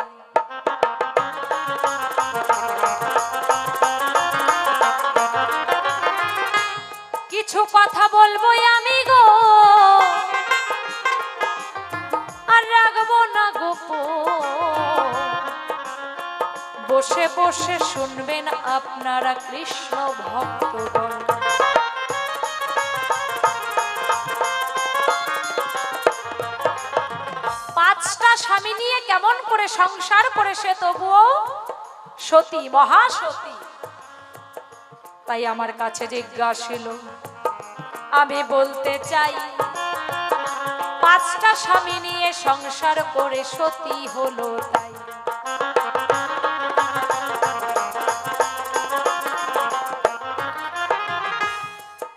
Speaker 1: কিছু কথা বলবো আমি গো, আর রাখবো না গোপন। বসে বসে শুনবেন আপনারা কৃষ্ণ ভক্তগণ। 5টা স্বামী নিয়ে কেমন করে সংসার করে সে তবুও সতী, মহাসতী। তাই আমার কাছে জিজ্ঞাসিল, আমি বলতে চাই, 5টা স্বামী নিয়ে সংসার করে সতী হলো তাই।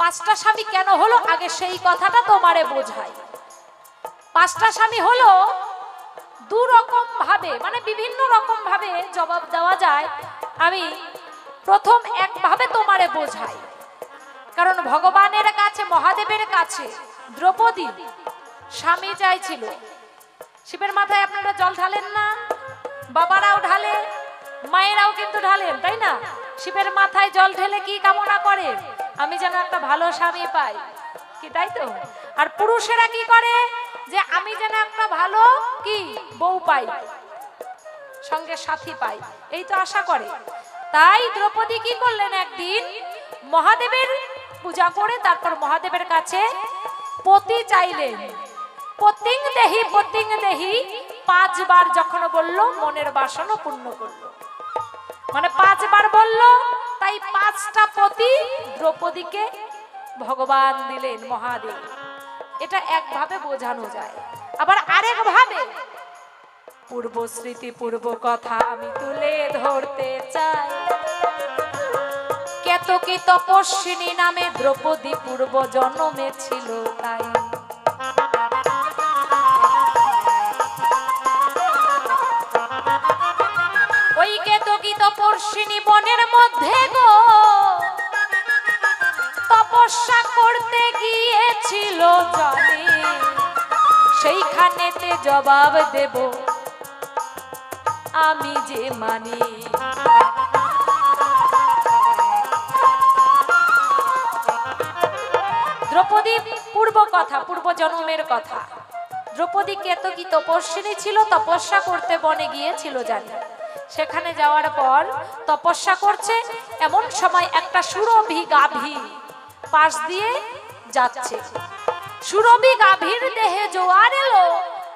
Speaker 1: 5টা স্বামী কেন হলো, আগে সেই কথাটা তোমারে বোঝাই। 5টা স্বামী হলো 2 রকম ভাবে, মানে বিভিন্ন রকম ভাবে জবাব দেওয়া যায়। আমি প্রথম একভাবে তোমারে বোঝাই। কারণ ভগবানের কাছে, মহাদেবের কাছে দ্রৌপদী স্বামী চাইছিল। শিবের মাথায় আপনারা জল ঢালেন না? বাবারাও ঢালে, মায়েরাও কিন্তু ঢালেন, তাই না? শিবের মাথায় জল ঢেলে কি কামনা করে? আমি যেন একটা ভালো স্বামী পাই, কি তাই তো? আর পুরুষেরা কি করে? যে আমি যেন একটা ভালো কি বউ পাই, সঙ্গে সাথী পাই, এই তো আশা করে। তাই দ্রৌপদী কি করলেন? একদিন মহাদেবের পূজা করে তারপর মহাদেবের কাছে পতি চাইলেন। পতিং দেহি 5 বার যখন বলল মনের বাসনা পূর্ণ করলো, মানে 5 বার বলল, তাই 5টা পতি দ্রৌপদীকে ভগবান দিলেন মহাদেব। এটা একভাবে বোঝানো যায়। আবার আরেক ভাবে পূর্ব স্মৃতি পূর্ব কথা আমি তুলে ধরতে চাই। কেতকী তপস্বিনী নামে দ্রৌপদী পূর্ব জন্মে ছিল তাই। ওই কেতকী তপস্বিনী বনের মধ্যে গো তপস্যা করতে গিয়েছিল জানি, সেইখানেতে জবাব দেব আমি যে মানি। দ্রৌপদী পূর্ব কথা, পূর্ব জন্মের কথা। দ্রৌপদী কেতকী তপস্বিনী ছিল, তপস্যা করতে বনে গিয়েছিল জানি। সেখানে যাওয়ার পর তপস্যা করছে, এমন সময় একটা সুরভি গাভী পাশ দিয়ে যাচ্ছে। সুরভি গাভীর দেহে জোয়ার এলো,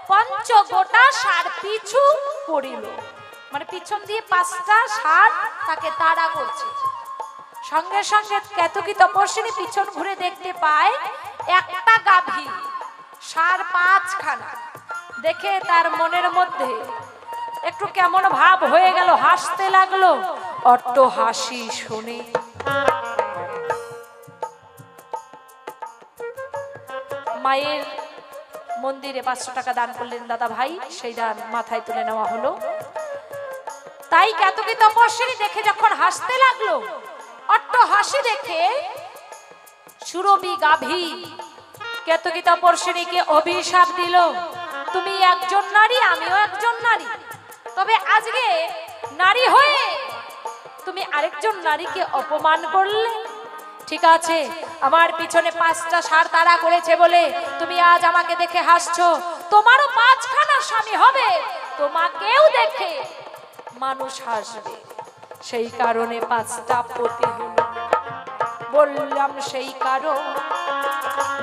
Speaker 1: পঞ্চ গোটা ষাঁড় পিছু পড়িল, মানে পিছন দিয়ে 5টা ষাঁড় তাকে তাড়া করছে। সঙ্গে সঙ্গে কেতকী তপস্বিনী পিছন ঘুরে দেখতে পায় একটা গাভী, ষাঁড় 5খানা। দেখে তার মনের মধ্যে একটু কেমন ভাব হয়ে গেল, হাসতে লাগলো। অট্ট হাসি শুনে মায়ের মন্দিরে 500 টাকা দান করলেন দাদা ভাই, সেই দান মাথায় তুলে নেওয়া হলো। তাই কেতকী তপস্বিনী দেখে যখন হাসতে লাগলো, অট্ট হাসি দেখে সুরভি গাভী কেতকী তপস্বিনীকে অভিশাপ দিল, তুমি একজন নারী, আমিও একজন নারী, তবে আজকে নারী হয়ে তুমি আরেকজন নারীকে অপমান করলে। ঠিক আছে, আমার পিছনে 5টা ষাঁড় তাড়া করেছে বলে তুমি আজ আমাকে দেখে হাসছো, তোমারও 5খানা স্বামী হবে, তোমাকেও দেখে মানুষ হাসবে। সেই কারণে 5টা পতি হলো। বললাম সেই কারণ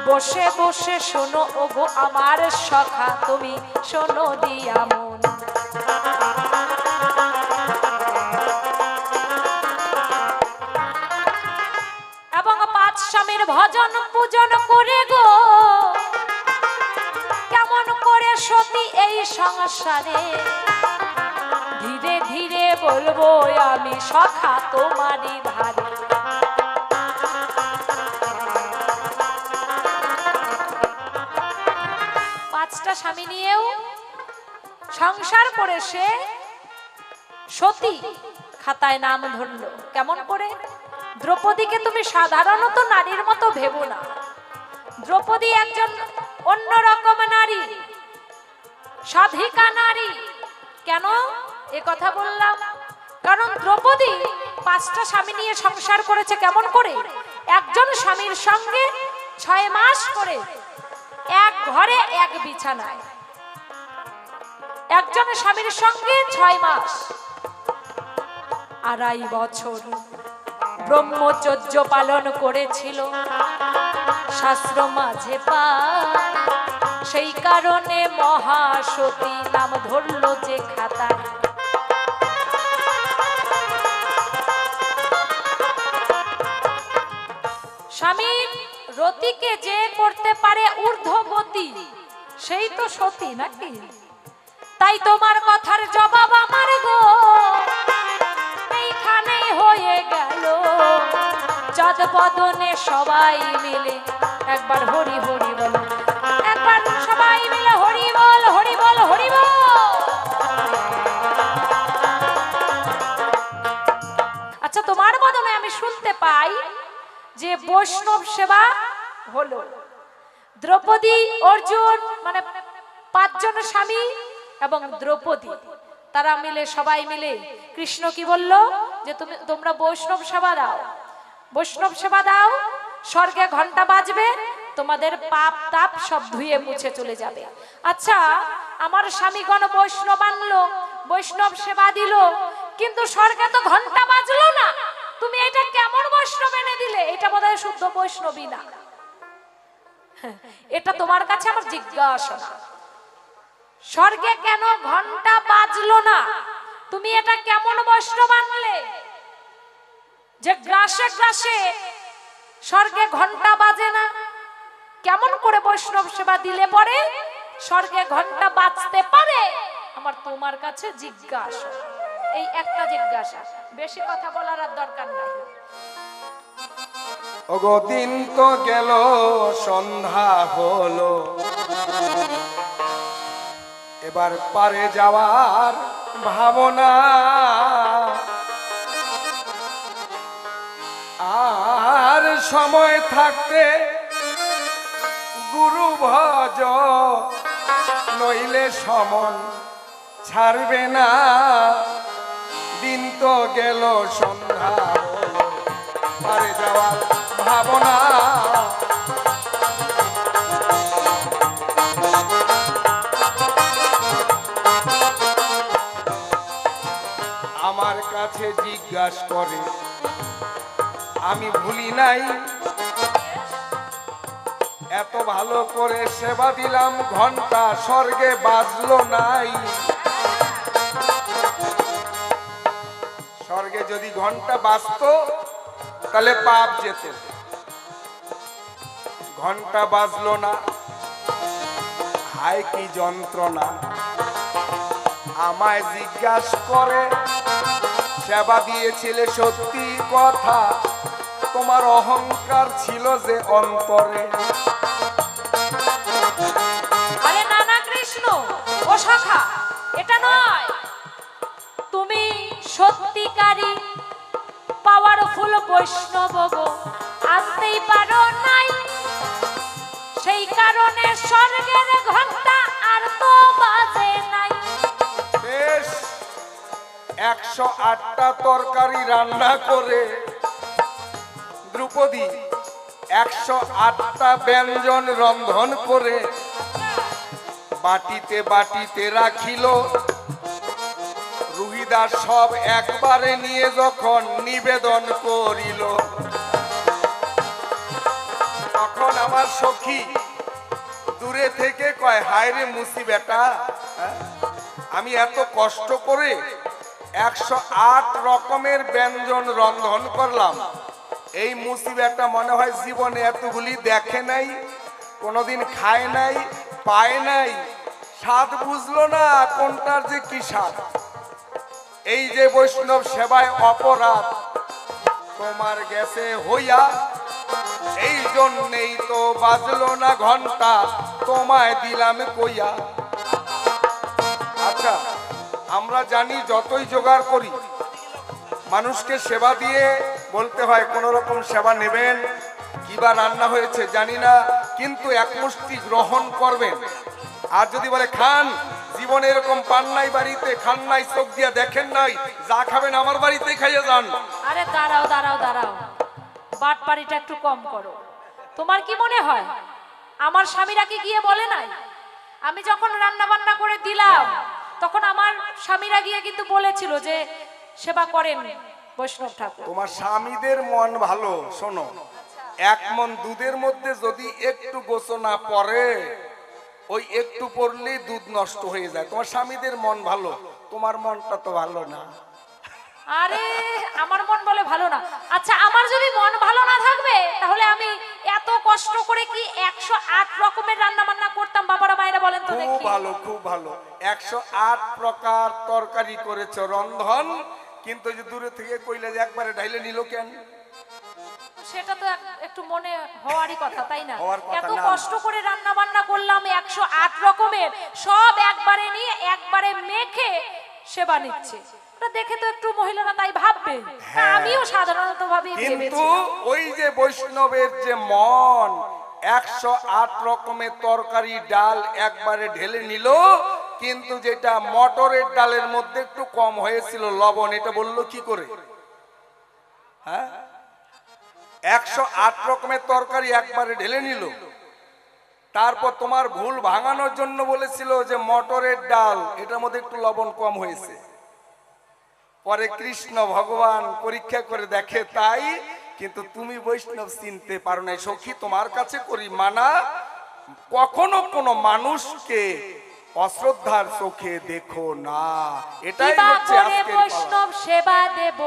Speaker 1: বসে বসে শোনো ওগো আমার সখা, তুমি শোনো দিয়া মন। এবং 5 স্বামীর ভজন পূজন করে গো কেমন করে সতী এই সংসারে, ধীরে ধীরে বলবো আমি সখা তোমারই ধারে। 5টা স্বামী নিয়েও সংসার করে সে সতী খাতায় নাম ধরলো। কেমন করে? দ্রৌপদীকে তুমি সাধারণত নারীর মতো ভেবো না, দ্রৌপদী একজন অন্যরকম নারী, সাধিকা নারী। কেন এ কথা বললাম? কারণ দ্রৌপদী 5টা স্বামী নিয়ে সংসার করেছে। কেমন করে? একজন স্বামীর সঙ্গে 6 মাস করে এক ঘরে এক বিছানায়, একজন স্বামীর সঙ্গে 6 মাস, 2.5 বছর ব্রহ্মচর্য পালন করেছিল, শাস্ত্র মাঝে পায়। সেই কারণে মহাসতী নাম ধরল যে খাতায়। স্বামীর রতিকে যে করতে পারে ঊর্ধ্বগতি, সেই তো সতী নাকি? তাই তোমার কথার জবাব আমার গো এইখানে হয়ে গেল। চাঁদ বদনে সবাই মিলে একবার হরি হরি বল, একবার সবাই মিলে হরি বল হরি বল হরি বল। আচ্ছা, তোমার বদনে আমি শুনতে পাই যে বৈষ্ণব সেবা হলো। দ্রৌপদী, অর্জুন, মানে 5 জন স্বামী এবং দ্রৌপদী, তারা মিলে সবাই মিলে কৃষ্ণ কি বলল? যে তোমরা বৈষ্ণব সেবা দাও, বৈষ্ণব সেবা দাও, স্বর্গে ঘন্টা বাজবে, তোমাদের পাপ তাপ সব ধুয়ে মুছে চলে যাবে। আচ্ছা, আমার স্বামীগণ বৈষ্ণব আনলো, বৈষ্ণব সেবা দিল, কিন্তু স্বর্গে তো ঘন্টা বাজলো না, তুমি এটা কেমন বৈষ্ণব বৈষ্ণব এনে দিলে, এটা বোধহয় শুদ্ধ বৈষ্ণবী না। এটা তোমার কাছে আমার জিজ্ঞাসা, স্বর্গে কেন ঘন্টা বাজলো না? তুমি এটা কেমন বৈষ্ণব আনলে যে গ্রাসে গ্রাসে স্বর্গে ঘন্টা বাজে না? কেমন করে বৈষ্ণব সেবা দিলে পরে স্বর্গে ঘন্টা বাজতে পারে? আমার তোমার কাছে জিজ্ঞাসা, এই একটা জিজ্ঞাসা, বেশি কথা বলার আর দরকার নাই।
Speaker 3: ওগো দিন তো গেল, সন্ধ্যা হলো, এবার পারে যাওয়ার ভাবনা, আর সময় থাকতে গুরু ভজ, নইলে সমন ছাড়বে না। দিন তো গেল, সন্ধ্যা হলো, পারে যাওয়ার ভাবনা, আমার কাছে জিজ্ঞাসা করে, আমি ভুলি নাই, এত ভালো করে সেবা দিলাম, ঘন্টা স্বর্গে বাজলো নাই। স্বর্গে যদি ঘন্টা বাজতো তাহলে পাপ যেত, ঘন্টা বাজলো না, হায় কি যন্ত্রণা। আমায় জিজ্ঞাসা করে, সেবা দিয়েছিলে সত্যি কথা, তোমার অহংকার ছিল যে অন্তরে।
Speaker 1: আরে না না কৃষ্ণ, ও শাখা, এটা নয়। তুমি সত্যিকারী পাওয়ারফুল বৈষ্ণব গো, আনতেই পারো নাই, সেই কারণে স্বর্গের ঘন্টা আর তো বাজে নাই।
Speaker 3: বেশ, 108টা তরকারি রান্না করে দ্রৌপদী 108টা ব্যঞ্জন রন্ধন করে বাটিতে বাটিতে রাখিল। রুহিদাস সব একবারে নিয়ে যখন নিবেদন করিল, তখন আমার সখী দূরে থেকে কয়, হায় রে মুসি বেটা, আমি এত কষ্ট করে 108 রকমের ব্যঞ্জন রন্ধন করলাম, এই মুসি বেটা মনে হয় জীবনে এতগুলি দেখে নাই, কোনোদিন খায় নাই, পায় নাই, স্বাদ বুঝলো না কোনটার যে কি স্বাদ। এই যে বৈষ্ণব সেবায় অপরাধ তোমার গেছে হইয়া, এই জন্যেই তো বাজলো না ঘন্টা, তোমায় দিলাম কইয়া। আচ্ছা, আমরা জানি যতই জোগাড় করি, মানুষকে সেবা দিয়ে বলতে হয় কোন রকম সেবা নেবেন, কিবা রান্না হয়েছে জানি না, কিন্তু এক মুষ্টি গ্রহণ করবেন। আর যদি বলে খান, জীবনে এরকম পান নাই, বাড়িতে খান নাই, চোখ দিয়া দেখেন নাই, যা খাবেন আমার বাড়িতে খাইয়ে যান।
Speaker 1: আরে দাঁড়াও দাঁড়াও দাঁড়াও, বাটপাড়িটা একটু কম করো। তোমার কি মনে হয় আমার স্বামীরা কি গিয়ে বলে নাই? আমি যখন রান্না বান্না করে দিলাম তখন আমার স্বামীরা গিয়ে কিন্তু বলেছিল যে সেবা করেন বৈষ্ণব ঠাকুর।
Speaker 3: তোমার স্বামীদের মন ভালো, শোনো, 1 মণ দুধের মধ্যে যদি একটু গোসো না পড়ে, ওই একটু পড়লেই দুধ নষ্ট হয়ে যায়। তোমার স্বামীদের মন ভালো, তোমার মনটা তো ভালো না।
Speaker 1: আরে আমার মন বলে ভালো না? আচ্ছা, আমার যদি মন ভালো না থাকবে তাহলে আমি এত কষ্ট করে কি 108 রকমের রান্না বান্না করতাম? বাবারা মায়েরা বলেন তো
Speaker 3: খুব
Speaker 1: দেখি।
Speaker 3: ভালো, খুব ভালো, 108 প্রকার তরকারি করেছ রন্ধন, কিন্তু যে দূরে থেকে কইলে যে একবারে ঢাইলে নিল কেন?
Speaker 1: সেটা তো একটু মনে হওয়ারই কথা, তাই না?
Speaker 3: হওয়ার কথা
Speaker 1: এত
Speaker 3: না।
Speaker 1: কষ্ট করে রান্না বান্না করলাম 108 রকমের, সব একবারে নিয়ে একবারে মেখে সেবা নিচ্ছে, ওটা দেখে তো একটু মহিলারা তাই ভাববে। তা আমিও সাধারণত ভাবি
Speaker 3: কিন্তু ওই যে বৈষ্ণবের যে মন, 108 রকমের তরকারি ডাল একবারে ঢেলে নিল, কিন্তু যেটা মটরের ডালের মধ্যে একটু কম হয়েছিল লবণ, এটা বললো কি করে? হ্যাঁ, 108 রকমের তরকারি একবারে ঢেলে নিল, তারপর তোমার ভুল ভাঙানোর জন্য বলেছিল যে মটরের ডাল এটার মধ্যে একটু লবণ কম হয়েছে। পরে কৃষ্ণ ভগবান পরীক্ষা করে দেখে তাই কিন্তু তুমি বৈষ্ণব চিনতে পারো না সখী, তোমার কাছে করি মানা, কখনো কোনো মানুষকে অশ্রদ্ধার চোখে দেখো না। এটাই
Speaker 1: কিবা
Speaker 3: হচ্ছে
Speaker 1: করে
Speaker 3: আজকের পালা।
Speaker 1: বৈষ্ণব সেবা দেব,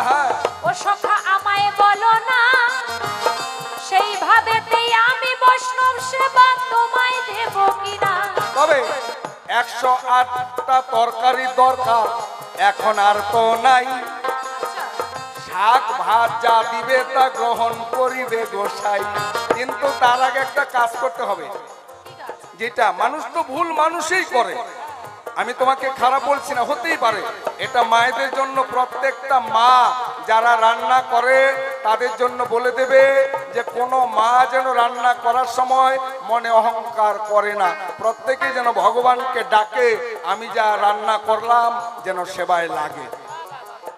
Speaker 3: হ্যাঁ,
Speaker 1: ও সখা আমায় বলো না, সেইভাবেতেই আমি বৈষ্ণব সেবা তোমায় দেব কিনা।
Speaker 3: তবে 108টা তরকারি দরকার, এখন আর তো নাই। শাক ভাত যা দিবে তা গ্রহণ করিবে গোসাই, কিন্তু তার আগে একটা কাজ করতে হবে, যেটা মানুষ তো ভুল মানুষই করে। আমি তোমাকে খারাপ বলছি না, হতেই পারে। এটা মায়েদের জন্য, প্রত্যেকটা মা যারা রান্না করে তাদের জন্য বলে দেবে যে কোনো মা যেন রান্না করার সময় মনে অহংকার করে না, প্রত্যেকে যেন ভগবানকে ডাকে আমি যা রান্না করলাম যেন সেবায় লাগে।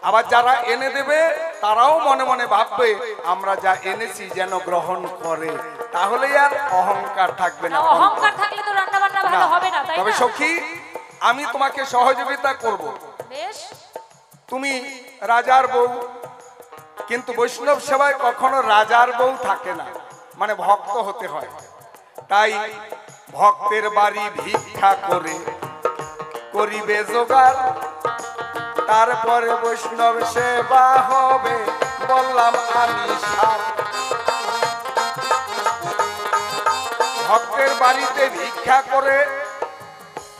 Speaker 3: আবার যারা এনে দেবে তারাও মনে মনে ভাববে আমরা যা এনেছি যেন গ্রহণ করে, তাহলে আর অহংকার থাকবে না।
Speaker 1: অহংকার থাকলে তো রান্না বান্না ভালো হবে না, তাই
Speaker 3: তবে
Speaker 1: না?
Speaker 3: সখী, আমি তোমাকে সহযোগিতা করব।
Speaker 1: বেশ,
Speaker 3: তুমি রাজার বউ, কিন্তু বৈষ্ণব সেবায় কখনো রাজার বউ থাকে না, মানে ভক্ত হতে হয়। তাই ভক্তের বাড়ি ভিক্ষা করে করিবে জোগাড়, তারপরে বৈষ্ণব সেবা হবে বললাম আমি সার। ভক্তের বাড়িতে ভিক্ষা করে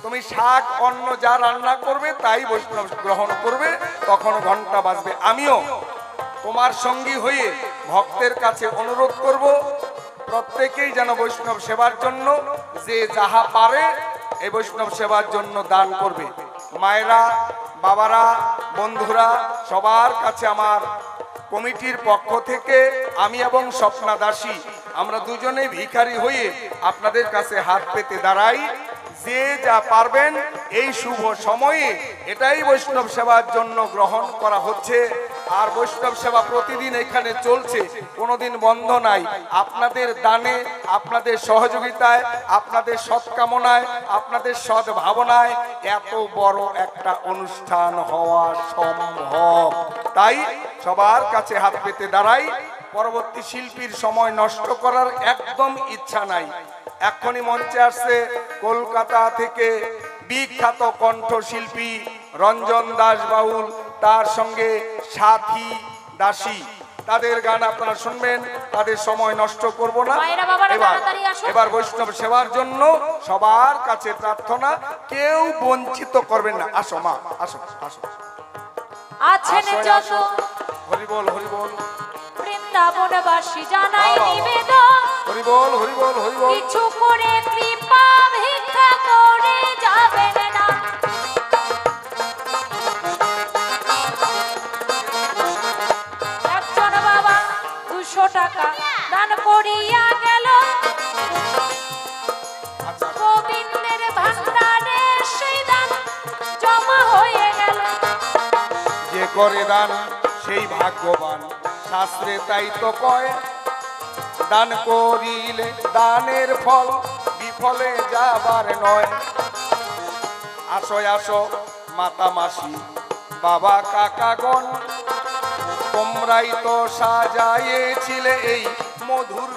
Speaker 3: তুমি শাক অন্ন যা রান্না করবে তাই বৈষ্ণব গ্রহণ করবে, তখন ঘন্টা বাজবে। আমিও তোমার সঙ্গী হয়ে ভক্তের কাছে অনুরোধ করব, প্রত্যেকেই যেন বৈষ্ণব সেবার জন্য যে যাহা পারে এই বৈষ্ণব সেবার জন্য দান করবে। মায়েরা, বাবারা, বন্ধুরা, সবার কাছে আমার কমিটির পক্ষ থেকে আমি এবং স্বপ্না দাসী আমরা দুজনেই ভিখারি হয়ে আপনাদের কাছে হাত পেতে দাঁড়াই। যে যা পারবেন এই শুভ সময়ে এটাই বৈষ্ণব সেবার জন্য গ্রহণ করা হচ্ছে। আর বৈষ্ণব সেবা প্রতিদিন এখানে চলছে, কোনোদিন বন্ধ নাই। আপনাদের দানে, আপনাদের সহযোগিতায়, আপনাদের সৎকামনায়, আপনাদের সদ্ভাবনায় এত বড় একটা অনুষ্ঠান হওয়া সম্ভব। তাই সবার কাছে হাত পেতে দাঁড়াই। পরবর্তী শিল্পীর সময় নষ্ট করার একদম ইচ্ছা নাই। এক্ষুনি মঞ্চে আসছে কলকাতা থেকে বিখ্যাত কণ্ঠশিল্পী রঞ্জন দাস বাউল, তার সঙ্গে সাথী দাসী, তাদের গান আপনারা শুনবেন। তাদের সময় নষ্ট করব না।
Speaker 1: মায়েরা, বাবারা, তাড়াতাড়ি আসুন।
Speaker 3: এবার বৈষ্ণব সেবার জন্য সবার কাছে প্রার্থনা, কেউ বঞ্চিত করবেন না। আসো মা, আসো আসো
Speaker 1: আছেন
Speaker 3: আসো,
Speaker 1: যত
Speaker 3: আসো। হরি বল, হরি বল,
Speaker 1: বৃন্দাবনবাসী জানাই
Speaker 3: বাবা, বাবা।
Speaker 1: নিবেদন,
Speaker 3: হরি বল, হরি বল, হরি বল।
Speaker 1: কিছু করে কৃপা ভিক্ষা করে যাবেন না। একজন বাবা 200 টাকা দান করিয়া গেল,
Speaker 3: আচ্ছা,
Speaker 1: গোবিন্দের ভান্ডারে সেই দান জমা হয়ে গেল।
Speaker 3: যে করে দান সেই ভাগ্যবান, শাস্ত্রে তাই তো কয় দান করিলে দানের ফল বিফলে যাবার নয়। আসো আসো মাতা মাসি বাবা কাকাগণ, তোমরাই তো সাজাইয়েছিলে এই মধুর